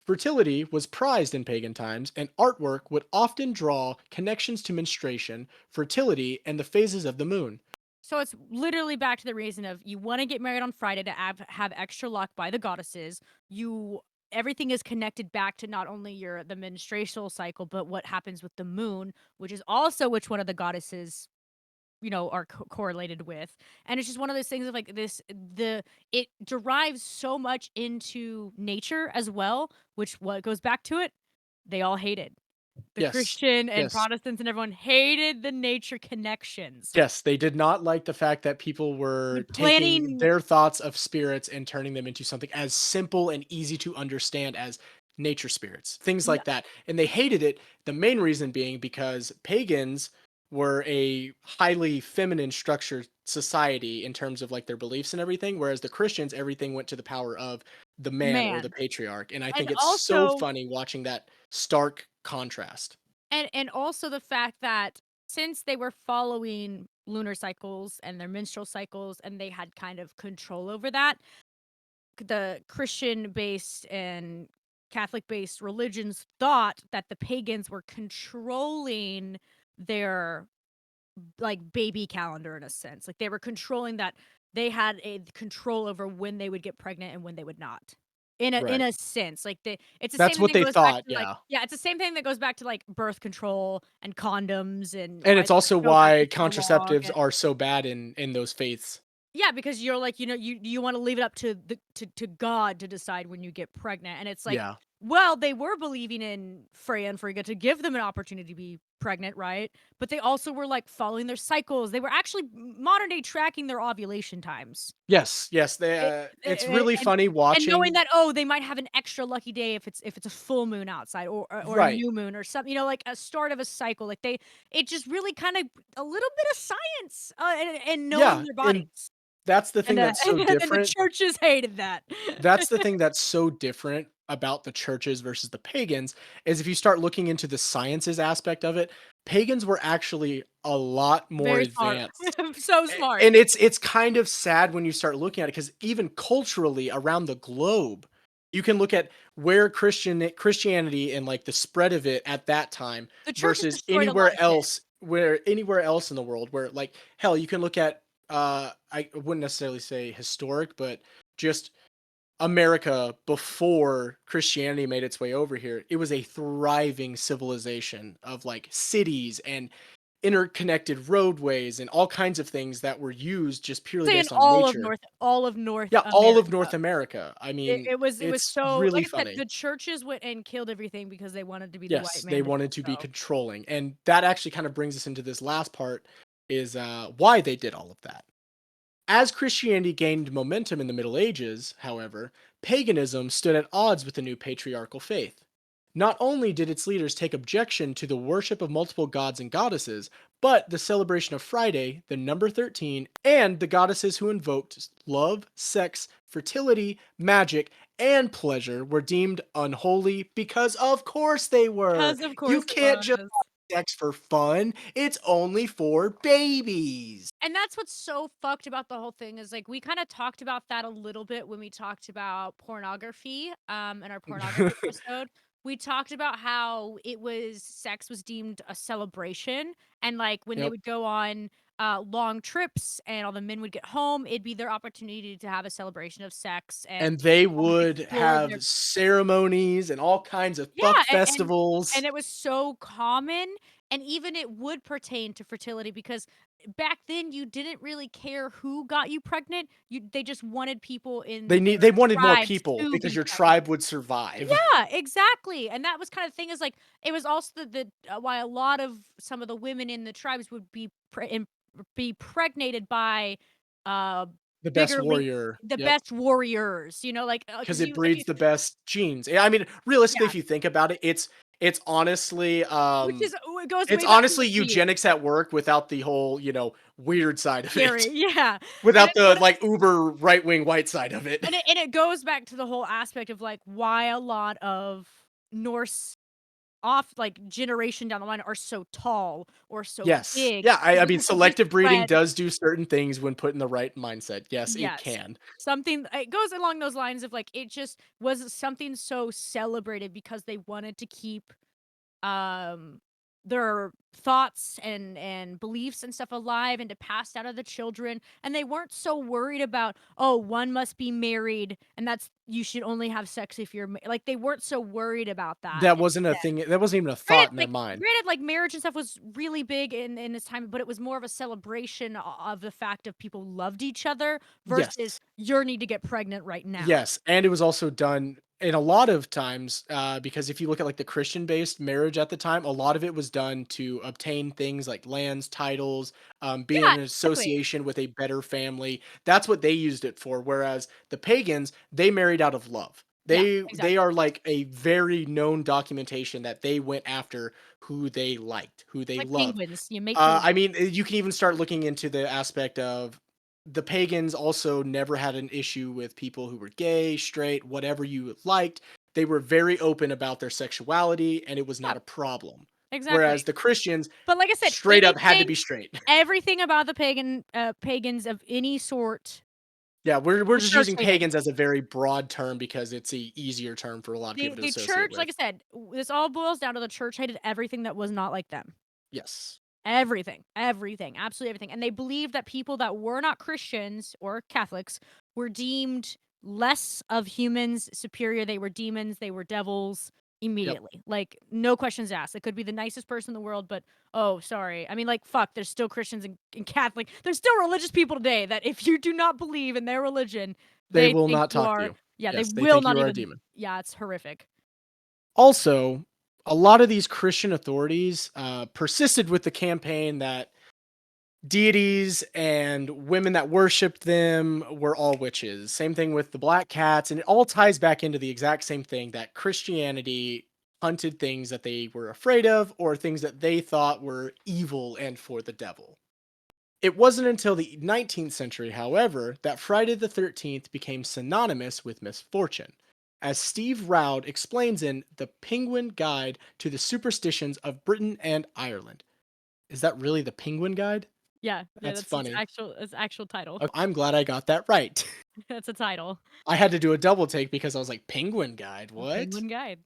Fertility was prized in pagan times, and artwork would often draw connections to menstruation, fertility, and the phases of the moon. So it's literally back to the reason of you want to get married on Friday to have extra luck by the goddesses. You Everything is connected back to not only the menstrual cycle, but what happens with the moon, which is also which one of the goddesses are correlated with. And it's just one of those things of like it derives so much into nature as well, which what goes back to it, they all hated. The Yes. Christian and Yes. Protestants and everyone hated the nature connections. Yes, they did not like the fact that people were The taking planning. their thoughts of spirits and turning them into something as simple and easy to understand as nature spirits, things Yeah, like that. And they hated it. The main reason being because pagans were a highly feminine structured society in terms of like their beliefs and everything, whereas the Christians, everything went to the power of the man or the man. patriarch. And I And think it's so also funny watching that stark contrast. and also the fact that since they were following lunar cycles and their menstrual cycles and they had kind of control over that, the Christian-based and Catholic-based religions thought that the pagans were controlling their, like, baby calendar in a sense. Like, they were controlling that they had a control over when they would get pregnant and when they would not. In Right. a sense, like, it's the same That's thing what that they goes back thought. to, like Yeah. yeah, it's the same thing that goes back to, like, birth control and condoms and And why it's they also go back why into the law contraceptives again. are so bad in those faiths. Yeah, because you're like, you wanna leave it up to to God to decide when you get pregnant, and it's like, Yeah. well, they were believing in Freya and Frigga to give them an opportunity to be pregnant, right? But they also were, like, following their cycles. They were actually modern day tracking their ovulation times. Yes, yes, It it's really funny and knowing watching. that, oh, they might have an extra lucky day if it's a full moon outside or a Right. new moon or something, like a start of a cycle. Like it just really kind of a little bit of science and knowing Yeah, their and bodies. that's the And, thing that's so and the different. churches hated that. That's the thing that's so different about the churches versus the pagans, is if you start looking into the sciences aspect of it, pagans were actually a lot more Very smart. advanced. So smart. And it's kind of sad when you start looking at it, because even culturally around the globe, you can look at where Christianity and like the spread of it at that time The church has versus destroyed a lot of shit. anywhere else in the world, where like hell you can look at I wouldn't necessarily say historic, but just America before Christianity made its way over here. It was a thriving civilization of like cities and interconnected roadways and all kinds of things that were used just purely Say in based on nature. all of North Yeah, all of America. North America. I It mean, it was it was it's so really like I said, funny. the churches went and killed everything because they wanted to be the white Yes, they man to do wanted to be so. controlling. And that actually kind of brings us into this last part, is why they did all of that. As Christianity gained momentum in the Middle Ages, however, paganism stood at odds with the new patriarchal faith. Not only did its leaders take objection to the worship of multiple gods and goddesses, but the celebration of Friday, the number 13, and the goddesses who invoked love, sex, fertility, magic, and pleasure were deemed unholy, because of course they were. 'Cause of You course it can't just was. have sex for fun. It's only for babies. And that's what's so fucked about the whole thing is, like, we kinda talked about that a little bit when we talked about pornography, in our pornography episode. We talked about how sex was deemed a celebration, and, like, when they Yep. would go on, long trips and all the men would get home, it'd be their opportunity to have a celebration of sex and, And they would explore their have ceremonies and all kinds of fuck yeah, and festivals. it was so common, and even it would pertain to fertility because back then you didn't really care who got you pregnant. They just wanted people in their They wanted more tribes people to because be your pregnant. tribe would survive. Yeah, exactly, and that was kind of thing is like it was also why a lot of some of the women in the tribes would be pregnated by uh The best bigger le warrior. the Yep. best warriors, like Because because it you if breeds you the best genes. Yeah, I mean, realistically, yeah, if you think about it, it's honestly, which is it goes it's way back into honestly breeding. eugenics at work without the whole, weird side of Scary, it. yeah, and Without it's the, one like, uber right-wing white side of it. and it goes back to the whole aspect of, like, why a lot of Norse like, generation down the line are so tall or so Yes. big Yeah, I is mean, because they selective breeding spread does do certain things when put in the right mindset. Yes, it yes. can. Something it goes along those lines of, like, it just was something so celebrated because they wanted to keep um their thoughts and beliefs and stuff alive and to pass down to the children and they weren't so worried about oh one must be married and that's you should only have sex if you're like they weren't so worried about that That wasn't a instead thing, that wasn't even a granted thought in their like mind. granted like marriage and stuff was really big in this time but it was more of a celebration of the fact of people loved each other versus Yes. you need to get pregnant right now. Yes, and it was also done And a lot of times, because if you look at like the Christian-based marriage at the time, a lot of it was done to obtain things like lands, titles, be in Yeah, an exactly. association with a better family. That's what they used it for. Whereas the pagans, they married out of love. Yeah, They exactly. are like a very known documentation that they went after who they liked, who they Like loved. penguins, you mate for I life. mean, you can even start looking into the aspect of the pagans also never had an issue with people who were gay, straight, whatever you liked. They were very open about their sexuality and it was Yeah, not a problem. exactly. Whereas the Christians But like I said, straight up had to be straight. everything about the pagans of any sort, Yeah, we're the just church using hated. pagans as a very broad term because it's a easier term for a lot of The people to the associate church, like with. I said, this all boils down to the church hated everything that was not like them. Yes. Everything, everything, absolutely everything, and they believed that people that were not Christians or Catholics were deemed less of humans, superior, they were demons, they were devils Yep. immediately, like, no questions asked. It could be the nicest person in the world, but, "Oh, sorry." I mean, like, fuck, there's still Christians and Catholic there's still religious people today that if you do not believe in their religion, They they will think not you talk to are you. yeah, they Yes, they will think you not are a even demon. yeah, it's horrific. Also, a lot of these Christian authorities persisted with the campaign that deities and women that worshiped them were all witches. Same thing with the black cats, and it all ties back into the exact same thing that Christianity hunted things that they were afraid of or things that they thought were evil and for the devil. It wasn't until the 19th century, however, that Friday the 13th became synonymous with misfortune. As Steve Roud explains in The Penguin Guide to the Superstitions of Britain and Ireland. Is that really the Penguin Guide? Yeah, yeah, That's that's its funny. actual title. I'm glad I got that right. That's a title. I had to do a double take because I was like, Penguin Guide, what? Penguin Guide.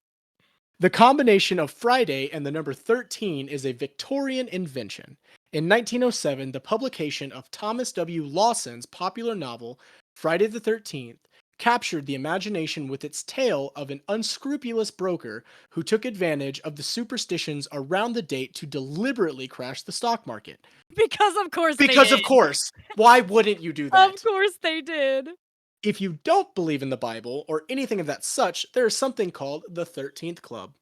The combination of Friday and the number 13 is a Victorian invention. In 1907, the publication of Thomas W. Lawson's popular novel, Friday the 13th, captured the imagination with its tale of an unscrupulous broker who took advantage of the superstitions around the date to deliberately crash the stock market. Because of course they Because, of did. course, why wouldn't you do Of that? course they did. If you don't believe in the Bible or anything of that such, there is something called the 13th Club.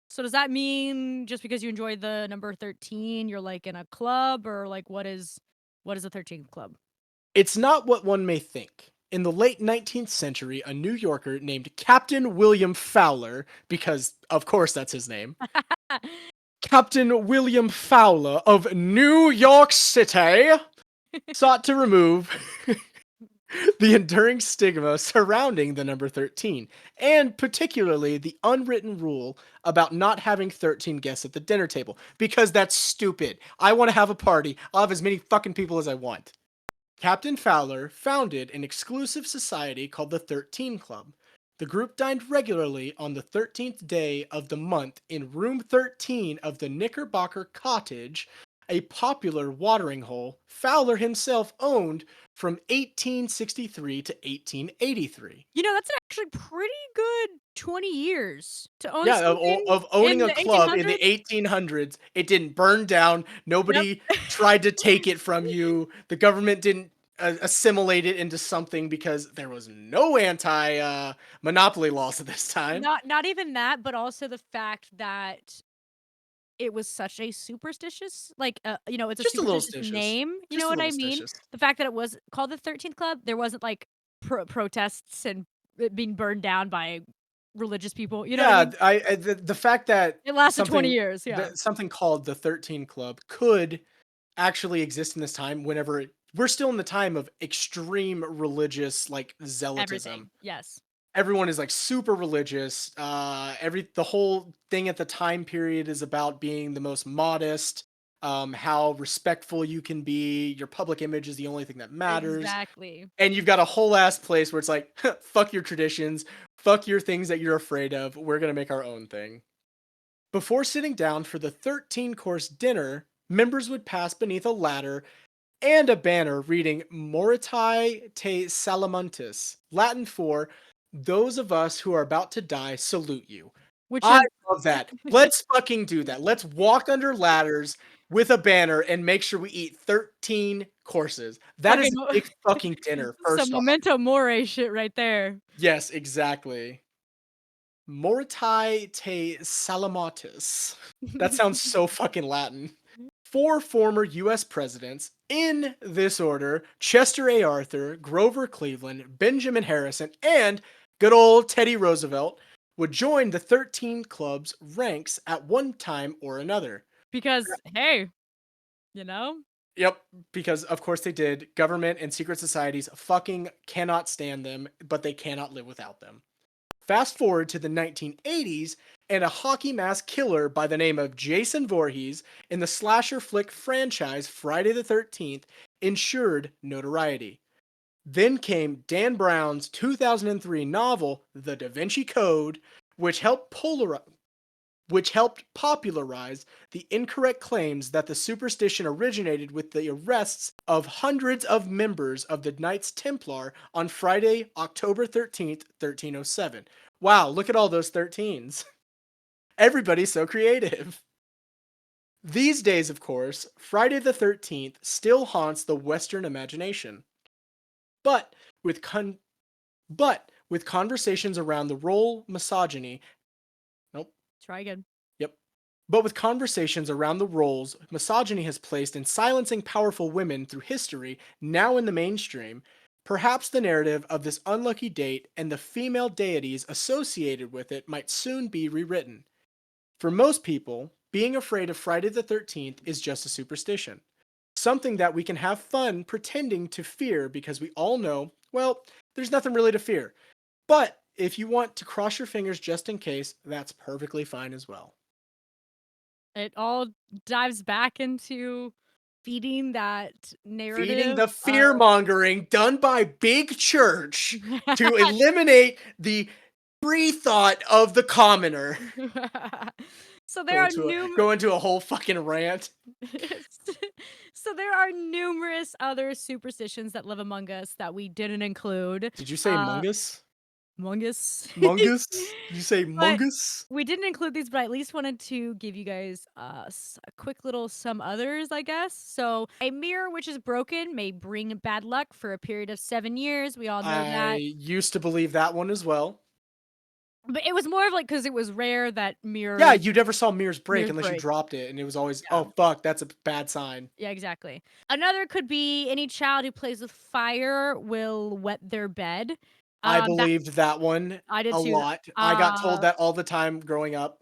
So does that mean just because you enjoy the number 13, you're like in a club or like what is the 13th club? It's not what one may think. In the late 19th century, a New Yorker named Captain William Fowler, because of course that's his name, Captain William Fowler of New York City sought to remove the enduring stigma surrounding the number 13, and particularly the unwritten rule about not having 13 guests at the dinner table, because that's stupid. I want to have a party. I'll have as many fucking people as I want. Captain Fowler founded an exclusive society called the 13 Club. The group dined regularly on the 13th day of the month in room 13 of the Knickerbocker Cottage, a popular watering hole Fowler himself owned from 1863 to 1883. You know, that's actually pretty good 20 years to own Yeah, something of owning in a the club in the 1800s. 1800s. It didn't burn down. Yep. Nobody tried to take it from you. The government didn't assimilate it into something because there was no anti monopoly laws at this time. Not even that, but also the fact that it was such a superstitious like, it's a Just a little superstitious stitious. name, you know Just a what I little mean? stitious. The fact that it was called the 13th Club, there wasn't, like, protests and it being burned down by religious people, you know what I Yeah, mean? the fact that It lasted 20 years, yeah. something called the 13 Club could actually exist in this time whenever we're still in the time of extreme religious like zealotism. Everything, yes. Everyone is like super religious. The whole thing at the time period is about being the most modest, how respectful you can be. Your public image is the only thing that matters. Exactly. And you've got a whole ass place where it's like, fuck your traditions, fuck your things that you're afraid of. We're gonna make our own thing. Before sitting down for the 13-course dinner, members would pass beneath a ladder and a banner reading Moritae te Salamantis, Latin for those of us who are about to die salute you. Which I is love that. Let's fucking do that. Let's walk under ladders with a banner and make sure we eat 13 courses. That is fucking a big fucking dinner, some first off. memento mori shit right there. Yes, exactly. Mortai te Salamatis. That sounds so fucking Latin. 4 former US presidents, in this order: Chester A. Arthur, Grover Cleveland, Benjamin Harrison, and good old Teddy Roosevelt, would join the 13 club's ranks at one time or another. Because, hey, you know? Yep, because of course they did. Government and secret societies fucking cannot stand them, but they cannot live without them. Fast forward to the 1980s, and a hockey mask killer by the name of Jason Voorhees in the slasher flick franchise Friday the 13th ensured notoriety. Then came Dan Brown's 2003 novel, The Da Vinci Code, which helped popularize the incorrect claims that the superstition originated with the arrests of hundreds of members of the Knights Templar on Friday, October 13th, 1307. Wow, look at all those 13s. Everybody's so creative. These days, of course, Friday the 13th still haunts the Western imagination. But with conversations around the role misogyny. Nope. Try again. Yep. But with conversations around the roles misogyny has placed in silencing powerful women through history now in the mainstream, perhaps the narrative of this unlucky date and the female deities associated with it might soon be rewritten. For most people, being afraid of Friday the 13th is just a superstition. Something that we can have fun pretending to fear because we all know, well, there's nothing really to fear. But if you want to cross your fingers just in case, that's perfectly fine as well. It all dives back into feeding that narrative. Feeding the fear mongering done by Big Church to eliminate the free thought of the commoner. So there are Go into a whole fucking rant. So there are numerous other superstitions that live among us that we didn't include. Did you say mungus? Mungus. Mungus? Did you say But mungus? we didn't include these, but I at least wanted to give you guys a quick little some others, I guess. So a mirror which is broken may bring bad luck for a period of 7 years. We all know I that. used to believe that one as well. But it was more of like because it was rare that mirrors. Yeah, you never saw mirrors break Mirrors unless you break. dropped it, and it was always, Yeah. oh fuck, that's a bad sign. Yeah, exactly. Another could be any child who plays with fire will wet their bed. I That believed that one I did a too. lot. I got told that all the time growing up.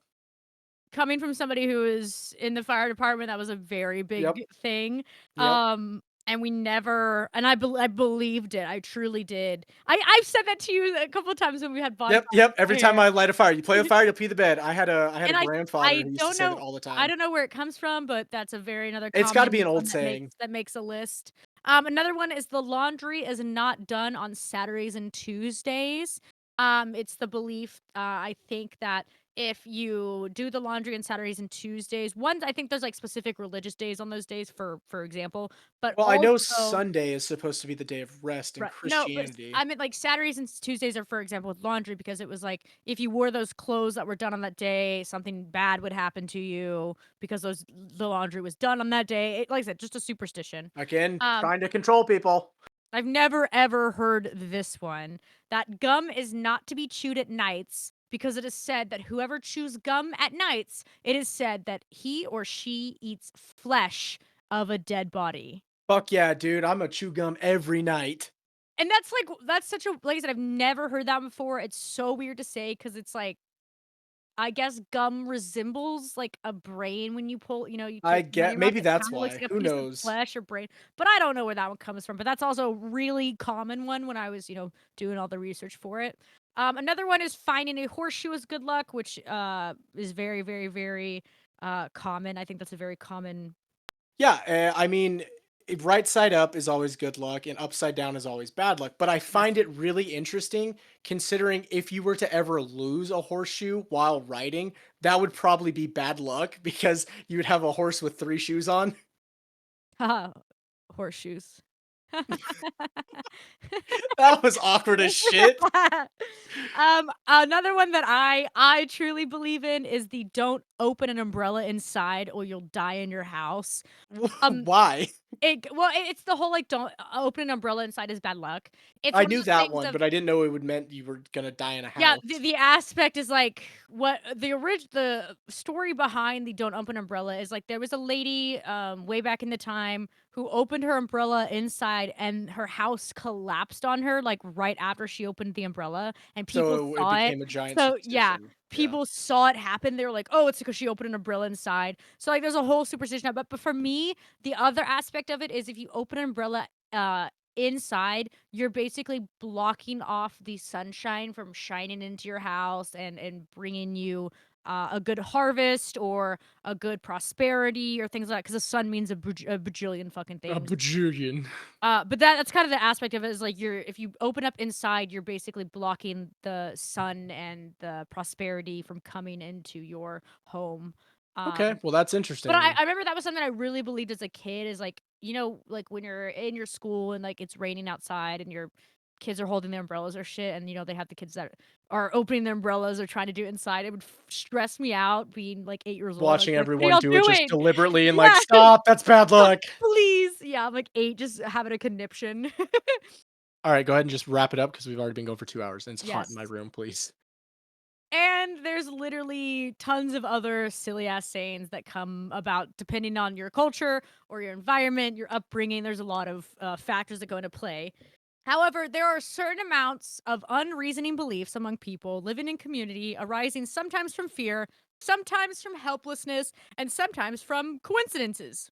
Coming from somebody who is in the fire department, that was a very big Yep. thing. Yep. And we never, and I believed it. I truly did. I've said that to you a couple of times when we had bonfires. Yep. Every time here. I light a fire, you play with fire, you'll pee the bed. I had a And grandfather I who used to don't say that know. all the I time. don't know where it comes from, but that's a very another. It's got to be an common old one saying. that makes a list. Another one is the laundry is not done on Saturdays and Tuesdays. It's the belief. I think that if you do the laundry on Saturdays and Tuesdays, I think there's like specific religious days on those days, for example. But Well, I know also, Sunday is supposed to be the day of rest in right, no, but Christianity. I meant like Saturdays and Tuesdays are, for example, with laundry because it was like if you wore those clothes that were done on that day, something bad would happen to you because the laundry was done on that day. Like I said, just a superstition. Again, Um, trying to control people. I've never ever heard this one. That gum is not to be chewed at nights because it is said that whoever chews gum at nights, it is said that he or she eats flesh of a dead body. Fuck yeah, dude. I'm a chew gum every night. And that's such a, like I said, I've never heard that before. It's so weird to say because it's like, I guess gum resembles like a brain when you pull, you I take it out of get your mouth. maybe It that's kinda looks why. like a Who piece of knows? flesh or brain, but I don't know where that one comes from. But that's also a really common one when I was, doing all the research for it. Another one is finding a horseshoe is good luck, which is very, very, very common. I think that's a very common. Yeah, I mean, right side up is always good luck, and upside down is always bad luck. But I find it really interesting considering if you were to ever lose a horseshoe while riding, that would probably be bad luck because you would have a horse with 3 shoes on. Horseshoes. That was awkward as shit. Another one that I truly believe in is the don't open an umbrella inside or you'll die in your house. Why? It's the whole like don't open an umbrella inside is bad luck. It's I one of knew those that things one, of but I didn't know it would meant you were gonna die in a yeah, house. the aspect is like what the story behind the don't open umbrella is like there was a lady way back in the time who opened her umbrella inside and her house collapsed on her like right after she opened the umbrella and people So it saw it. became a giant So yeah, superstition. Yeah. people saw it happen. They were like, "Oh, it's because she opened an umbrella inside." So like there's a whole superstition but for me, the other aspect of it is if you open an umbrella inside, you're basically blocking off the sunshine from shining into your house and bringing you a good harvest or a good prosperity or things like that. Because the sun means a bajillion fucking A things. bajillion. But that's kind of the aspect of it is like if you open up inside, you're basically blocking the sun and the prosperity from coming into your home. Okay, Um, well, that's but I, interesting. I remember that was something I really believed as a kid is like, like when you're in your school and like it's raining outside and your kids are holding their umbrellas or shit and they have the kids that are opening their umbrellas or trying to do it inside. It would stress me out being like 8 years old. I was Watching like, what are everyone y'all do it just doing? deliberately and like, Yeah, "Stop, that's bad luck." please. Yeah, I'm like 8, just having a conniption. Alright, go ahead and just wrap it up because 'cause we've already been going for 2 hours, and it's hot in my Yes. room, please. And there's literally tons of other silly ass sayings that come about depending on your culture or your environment, your upbringing. There's a lot of factors that go into play. However, there are certain amounts of unreasoning beliefs among people living in community arising sometimes from fear, sometimes from helplessness, and sometimes from coincidences.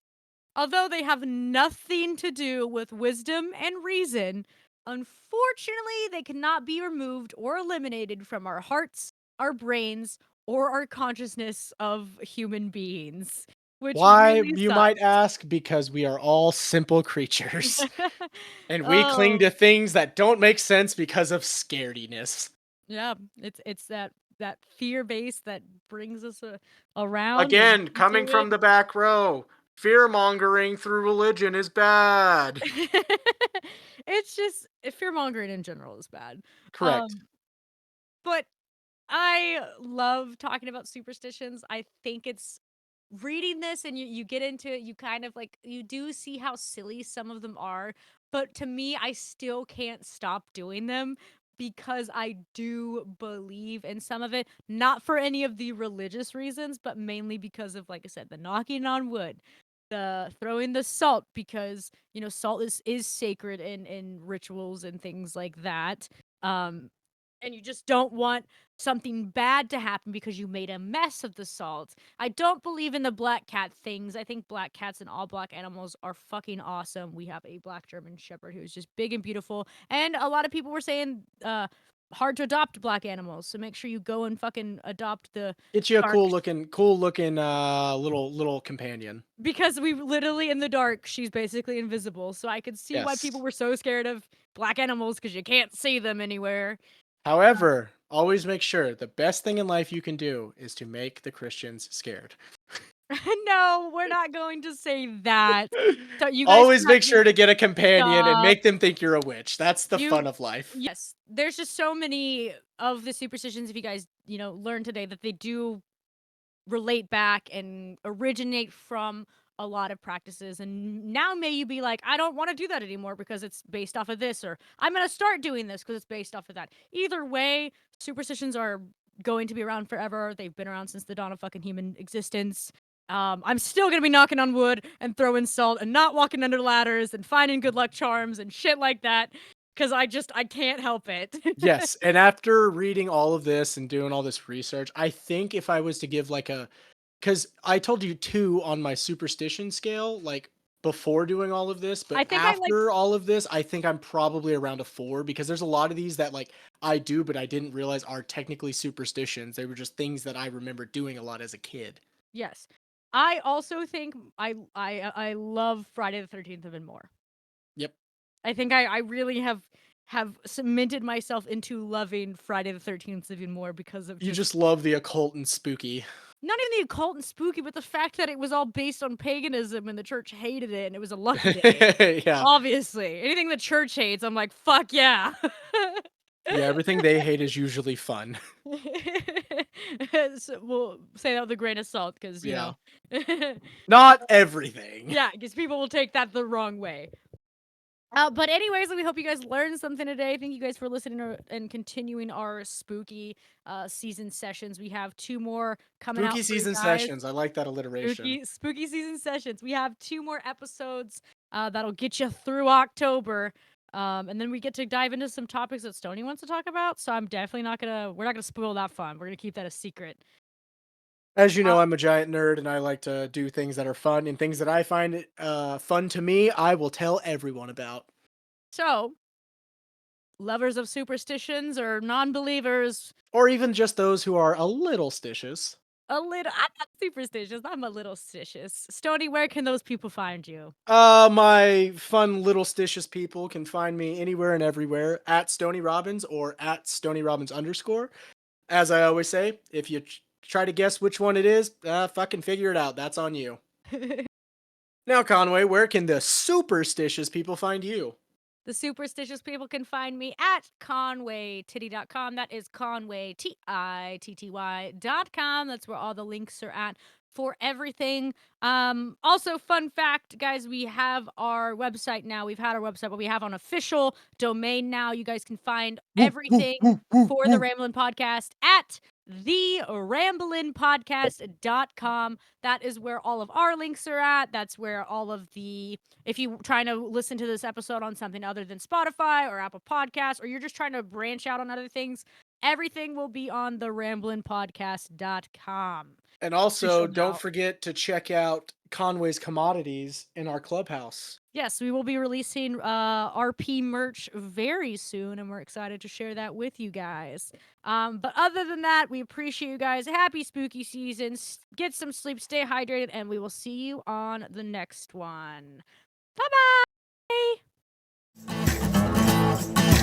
Although they have nothing to do with wisdom and reason, unfortunately, they cannot be removed or eliminated from our hearts, our brains, or our consciousness of human beings, which Why, really you might sucks. ask? Because we are all simple creatures, and we cling Oh, to things that don't make sense because of scarediness. yeah, it's that fear base that brings us around and Again, coming into it. from the back row, fear-mongering through religion is bad. It's just fear mongering in general is bad. Correct. Um, but I love talking about superstitions. I think it's reading this and you get into it, you kind of like you do see how silly some of them are, but to me, I still can't stop doing them because I do believe in some of it, not for any of the religious reasons, but mainly because of like I said, the knocking on wood, the throwing the salt because, salt is sacred in rituals and things like that. Um and you just don't want something bad to happen because you made a mess of the salt. I don't believe in the black cat things. I think black cats and all black animals are fucking awesome. We have a black German shepherd who's just big and beautiful. And a lot of people were saying hard to adopt black animals. So make sure you go and fucking adopt the Get you a dark cool looking, little companion. because we literally in the dark, she's basically invisible. So I could see why people Yes. were so scared of black animals because you can't see them anywhere. However, always make sure the best thing in life you can do is to make the Christians scared. No, we're not going to say that. So you guys Always can have make your sure to get a companion and stuff. make them think you're a witch. That's the fun You of life. yes, there's just so many of the superstitions if you guys, learn today that they do relate back and originate from a lot of practices and now may you be like I don't want to do that anymore because it's based off of this or I'm going to start doing this because it's based off of that. Either way, superstitions are going to be around forever. They've been around since the dawn of fucking human existence. I'm still going to be knocking on wood and throwing salt and not walking under ladders and finding good luck charms and shit like that because I can't help it. Yes, and after reading all of this and doing all this research, I think if I was to give like a, because I told you 2 on my superstition scale, like before doing all of this, I but think I like after all of this, I think I'm probably around a 4 because there's a lot of these that like I do, but I didn't realize are technically superstitions. They were just things that I remember doing a lot as a kid. yes. I also think I love Friday the 13th even more. Yep. I think I really have cemented myself into loving Friday the 13th even more because of You just just love the occult and spooky. not even the occult and spooky, but the fact that it was all based on paganism and the church hated it and it was a lucky day. Yeah. Obviously. Anything the church hates, I'm like, fuck yeah. Yeah, everything they hate is usually fun. So we'll say that with a grain of salt, because Yeah. know. Not everything. Yeah, because people will take that the wrong way. But anyways, we hope you guys learned something today. Thank you guys for listening and continuing our spooky season sessions. We have 2 more coming out Spooky for you season guys. sessions. I like that alliteration. Spooky season sessions. We have 2 more episodes that'll get you through October. And then we get to dive into some topics that Stoney wants to talk about. So I'm definitely we're not gonna spoil that fun. We're gonna keep that a secret. As you know, I'm a giant nerd and I like to do things that are fun and things that I find fun to me, I will tell everyone about. So, lovers of superstitions or non-believers, Or even just those who are a little stitious. I'm not superstitious. I'm a little stitious. Stoney, where can those people find you? My fun little stitious people can find me anywhere and everywhere at Stony Robbins or at Stony Robbins _. As I always say, if you try to guess which one it is, fucking figure it out. That's on you. Now, Conway, where can the superstitious people find you? The superstitious people can find me at conwaytitty.com. That is conwaytitty.com. That's where all the links are at for everything. Also, fun fact, guys, we have our website now. We've had our website, but we have an official domain now. You guys can find everything for the Ramblin' Podcast at theramblingpodcast.com. That is where all of our links are at. That's where all of if you're trying to listen to this episode on something other than Spotify or Apple Podcasts, or you're just trying to branch out on other things, everything will be on theramblingpodcast.com. And also, don't forget to check out Conway's Commodities in our clubhouse. Yes, we will be releasing RP merch very soon, and we're excited to share that with you guys. But other than that, we appreciate you guys. Happy spooky season. Get some sleep, stay hydrated, and we will see you on the next one. Bye-bye!